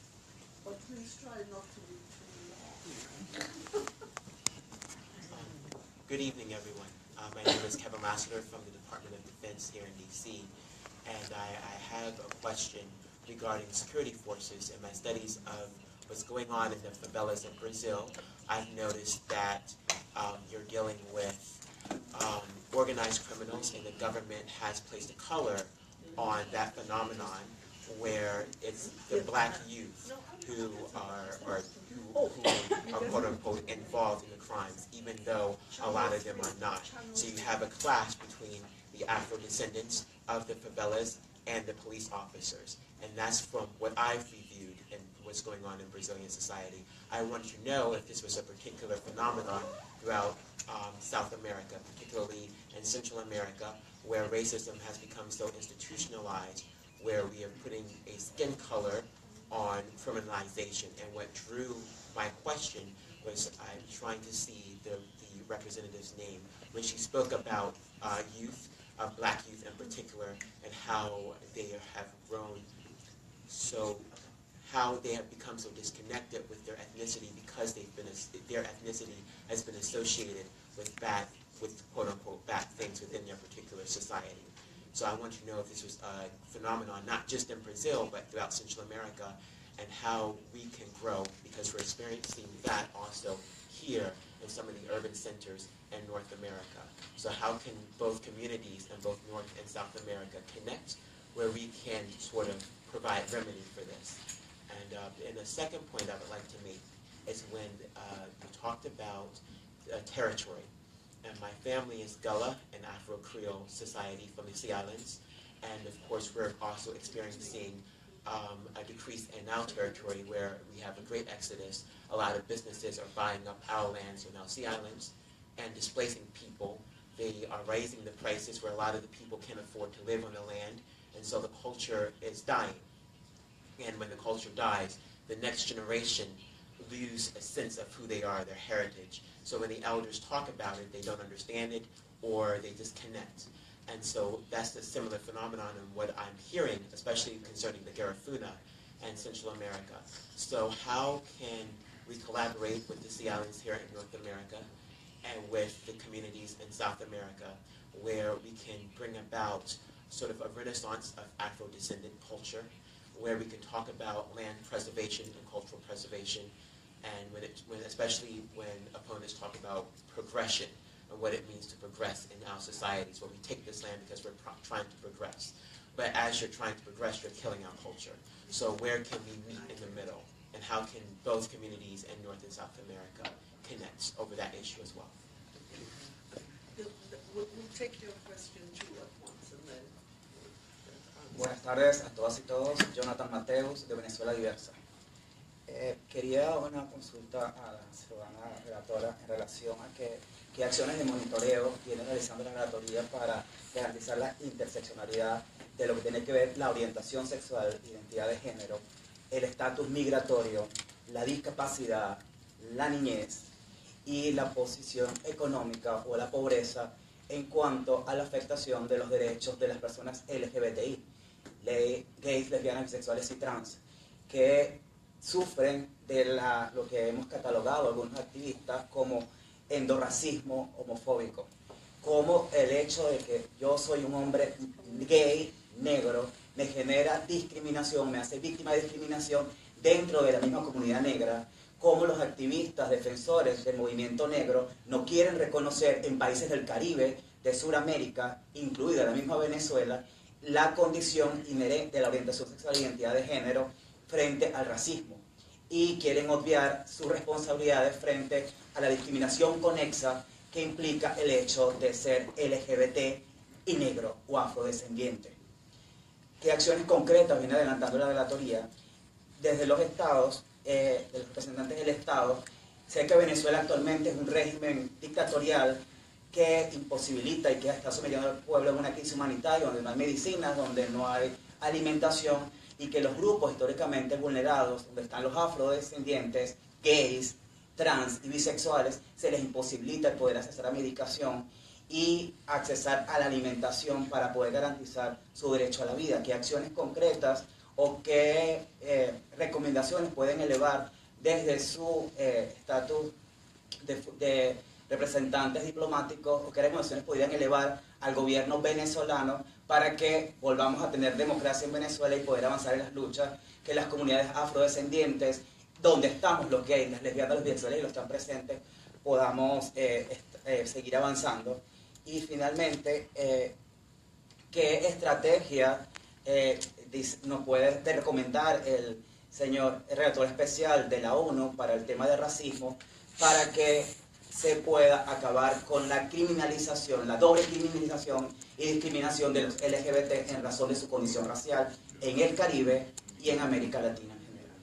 But please try not to be too long. Good evening, everyone. My name is Kevin Lassiter from the Department of Defense here in D.C., and I have a question regarding security forces. In my studies of what's going on in the favelas of Brazil, I've noticed that you're dealing with organized criminals, and the government has placed a color on that phenomenon where it's the black youth who are quote-unquote involved in the crimes, even though a lot of them are not. So you have a clash between the Afro-descendants of the favelas and the police officers. And that's from what I've reviewed and what's going on in Brazilian society. I want to know if this was a particular phenomenon throughout South America, particularly in Central America, where racism has become so institutionalized, where we are putting a skin color on criminalization. And what drew my question was I'm trying to see the representative's name when she spoke about youth, black youth in particular, and how they have grown how they have become so disconnected with their ethnicity because their ethnicity has been associated with quote-unquote bad things within their particular society. So I want to know if this was a phenomenon not just in Brazil but throughout Central America, and how we can grow, because we're experiencing that also here in some of the urban centers in North America. So how can both communities in both North and South America connect, where we can sort of provide remedy for this. And the second point I would like to make is when you talked about territory. And my family is Gullah and Afro-Creole Society from the Sea Islands. And of course, we're also experiencing a decrease in our territory where we have a great exodus. A lot of businesses are buying up our lands on our Sea Islands and displacing people. They are raising the prices where a lot of the people can't afford to live on the land, and so the culture is dying. And when the culture dies, the next generation lose a sense of who they are, their heritage. So when the elders talk about it, they don't understand it, or they disconnect. And so that's a similar phenomenon in what I'm hearing, especially concerning the Garifuna and Central America. So how can we collaborate with the Sea Islands here in North America and with the communities in South America, where we can bring about sort of a renaissance of Afro-descendant culture, where we can talk about land preservation and cultural preservation, and especially when opponents talk about progression and what it means to progress in our societies, where we take this land because we're trying to progress. But as you're trying to progress, you're killing our culture. So where can we meet in the middle? And how can both communities in North and South America connect over that issue as well? We'll take your question two at once and then... Buenas tardes a todas y todos. Jonathan Mateus, de Venezuela Diversa. Quería una consulta a la ciudadana relatora en relación a qué acciones de monitoreo viene realizando la relatoría para garantizar la interseccionalidad de lo que tiene que ver la orientación sexual, identidad de género, el estatus migratorio, la discapacidad, la niñez y la posición económica o la pobreza en cuanto a la afectación de los derechos de las personas LGBTI, gays, lesbianas, bisexuales y trans, que sufren de lo que hemos catalogado algunos activistas como endorracismo homofóbico, como el hecho de que yo soy un hombre gay, negro, me genera discriminación, me hace víctima de discriminación dentro de la misma comunidad negra, como los activistas defensores del movimiento negro no quieren reconocer en países del Caribe, de Sudamérica, incluida la misma Venezuela, la condición inherente de la orientación sexual e identidad de género frente al racismo, y quieren obviar sus responsabilidades frente a la discriminación conexa que implica el hecho de ser LGBT y negro o afrodescendiente. ¿Qué acciones concretas viene adelantando la relatoría? Desde los estados, de los representantes del Estado, sé que Venezuela actualmente es un régimen dictatorial que imposibilita y que está sometiendo al pueblo en una crisis humanitaria, donde no hay medicinas, donde no hay alimentación, y que los grupos históricamente vulnerados, donde están los afrodescendientes, gays, trans y bisexuales, se les imposibilita el poder acceder a medicación y accesar a la alimentación para poder garantizar su derecho a la vida. ¿Qué acciones concretas o qué recomendaciones pueden elevar desde su estatus de representantes diplomáticos, o qué recomendaciones podrían elevar al gobierno venezolano para que volvamos a tener democracia en Venezuela y poder avanzar en las luchas que las comunidades afrodescendientes, donde estamos los gays, las lesbianas, los bisexuales y los están presentes, podamos seguir avanzando? Y finalmente, ¿qué estrategia nos puede recomendar el señor relator especial de la ONU para el tema de racismo para que se pueda acabar con la criminalización, la doble criminalización y discriminación de los LGBT en razón de su condición racial en el Caribe y en América Latina en general?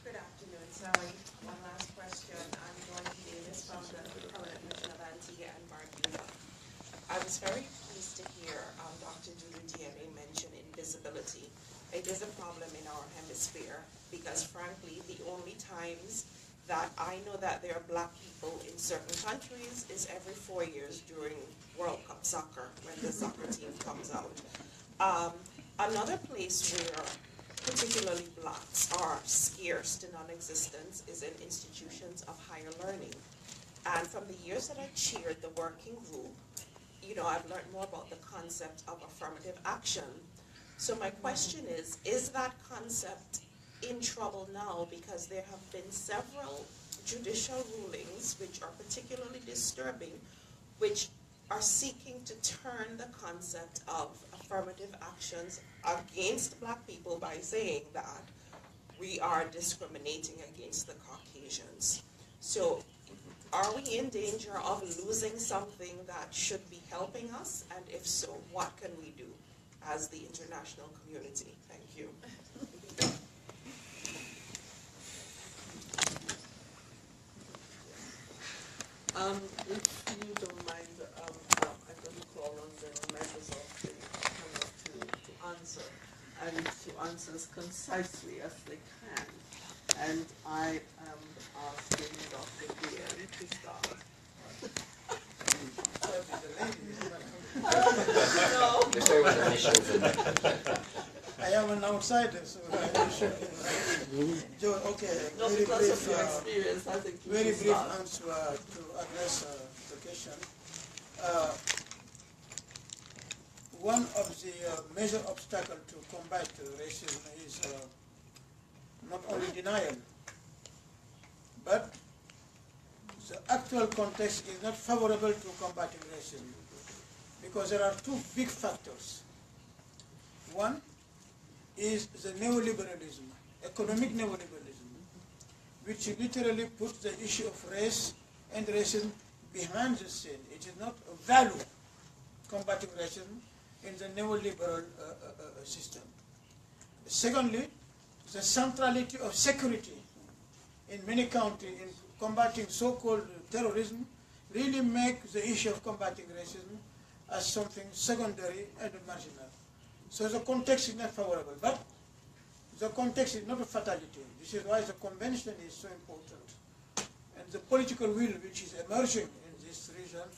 Good afternoon. Sorry, one last question. I'm Dorothy Davis from the Permanent Mission of Antigua and Barbuda. I was very pleased to hear Dr. Julie Dieme mention invisibility. It is a problem in our hemisphere because, frankly, the only times that I know that there are black people in certain countries is every 4 years during World Cup soccer, when the soccer team comes out. Another place where particularly blacks are scarce to non-existence is in institutions of higher learning. And from the years that I chaired the working group, you know, I've learned more about the concept of affirmative action. So my question is that concept in trouble now? Because there have been several judicial rulings which are particularly disturbing, which are seeking to turn the concept of affirmative actions against Black people by saying that we are discriminating against the Caucasians. So are we in danger of losing something that should be helping us? And if so, what can we do as the international community? Thank you. If you don't mind, I'm going to call on the members of the panel to answer, and to answer as concisely as they can. And I am asking Dr. Guillen to start. I am an outsider, so I'm sure. Joe, okay, No, very because brief, of your experience, I think you very should brief start. answer to address the question. One of the major obstacles to combat racism is not only denial, but the actual context is not favorable to combating racism, because there are two big factors. One is the neoliberalism, economic neoliberalism, which literally puts the issue of race and racism behind the scene. It is not a value, combating racism in the neoliberal system. Secondly, the centrality of security in many countries in combating so-called terrorism really make the issue of combating racism as something secondary and marginal. So the context is not favorable, but the context is not a fatality. This is why the convention is so important. And the political will which is emerging in this region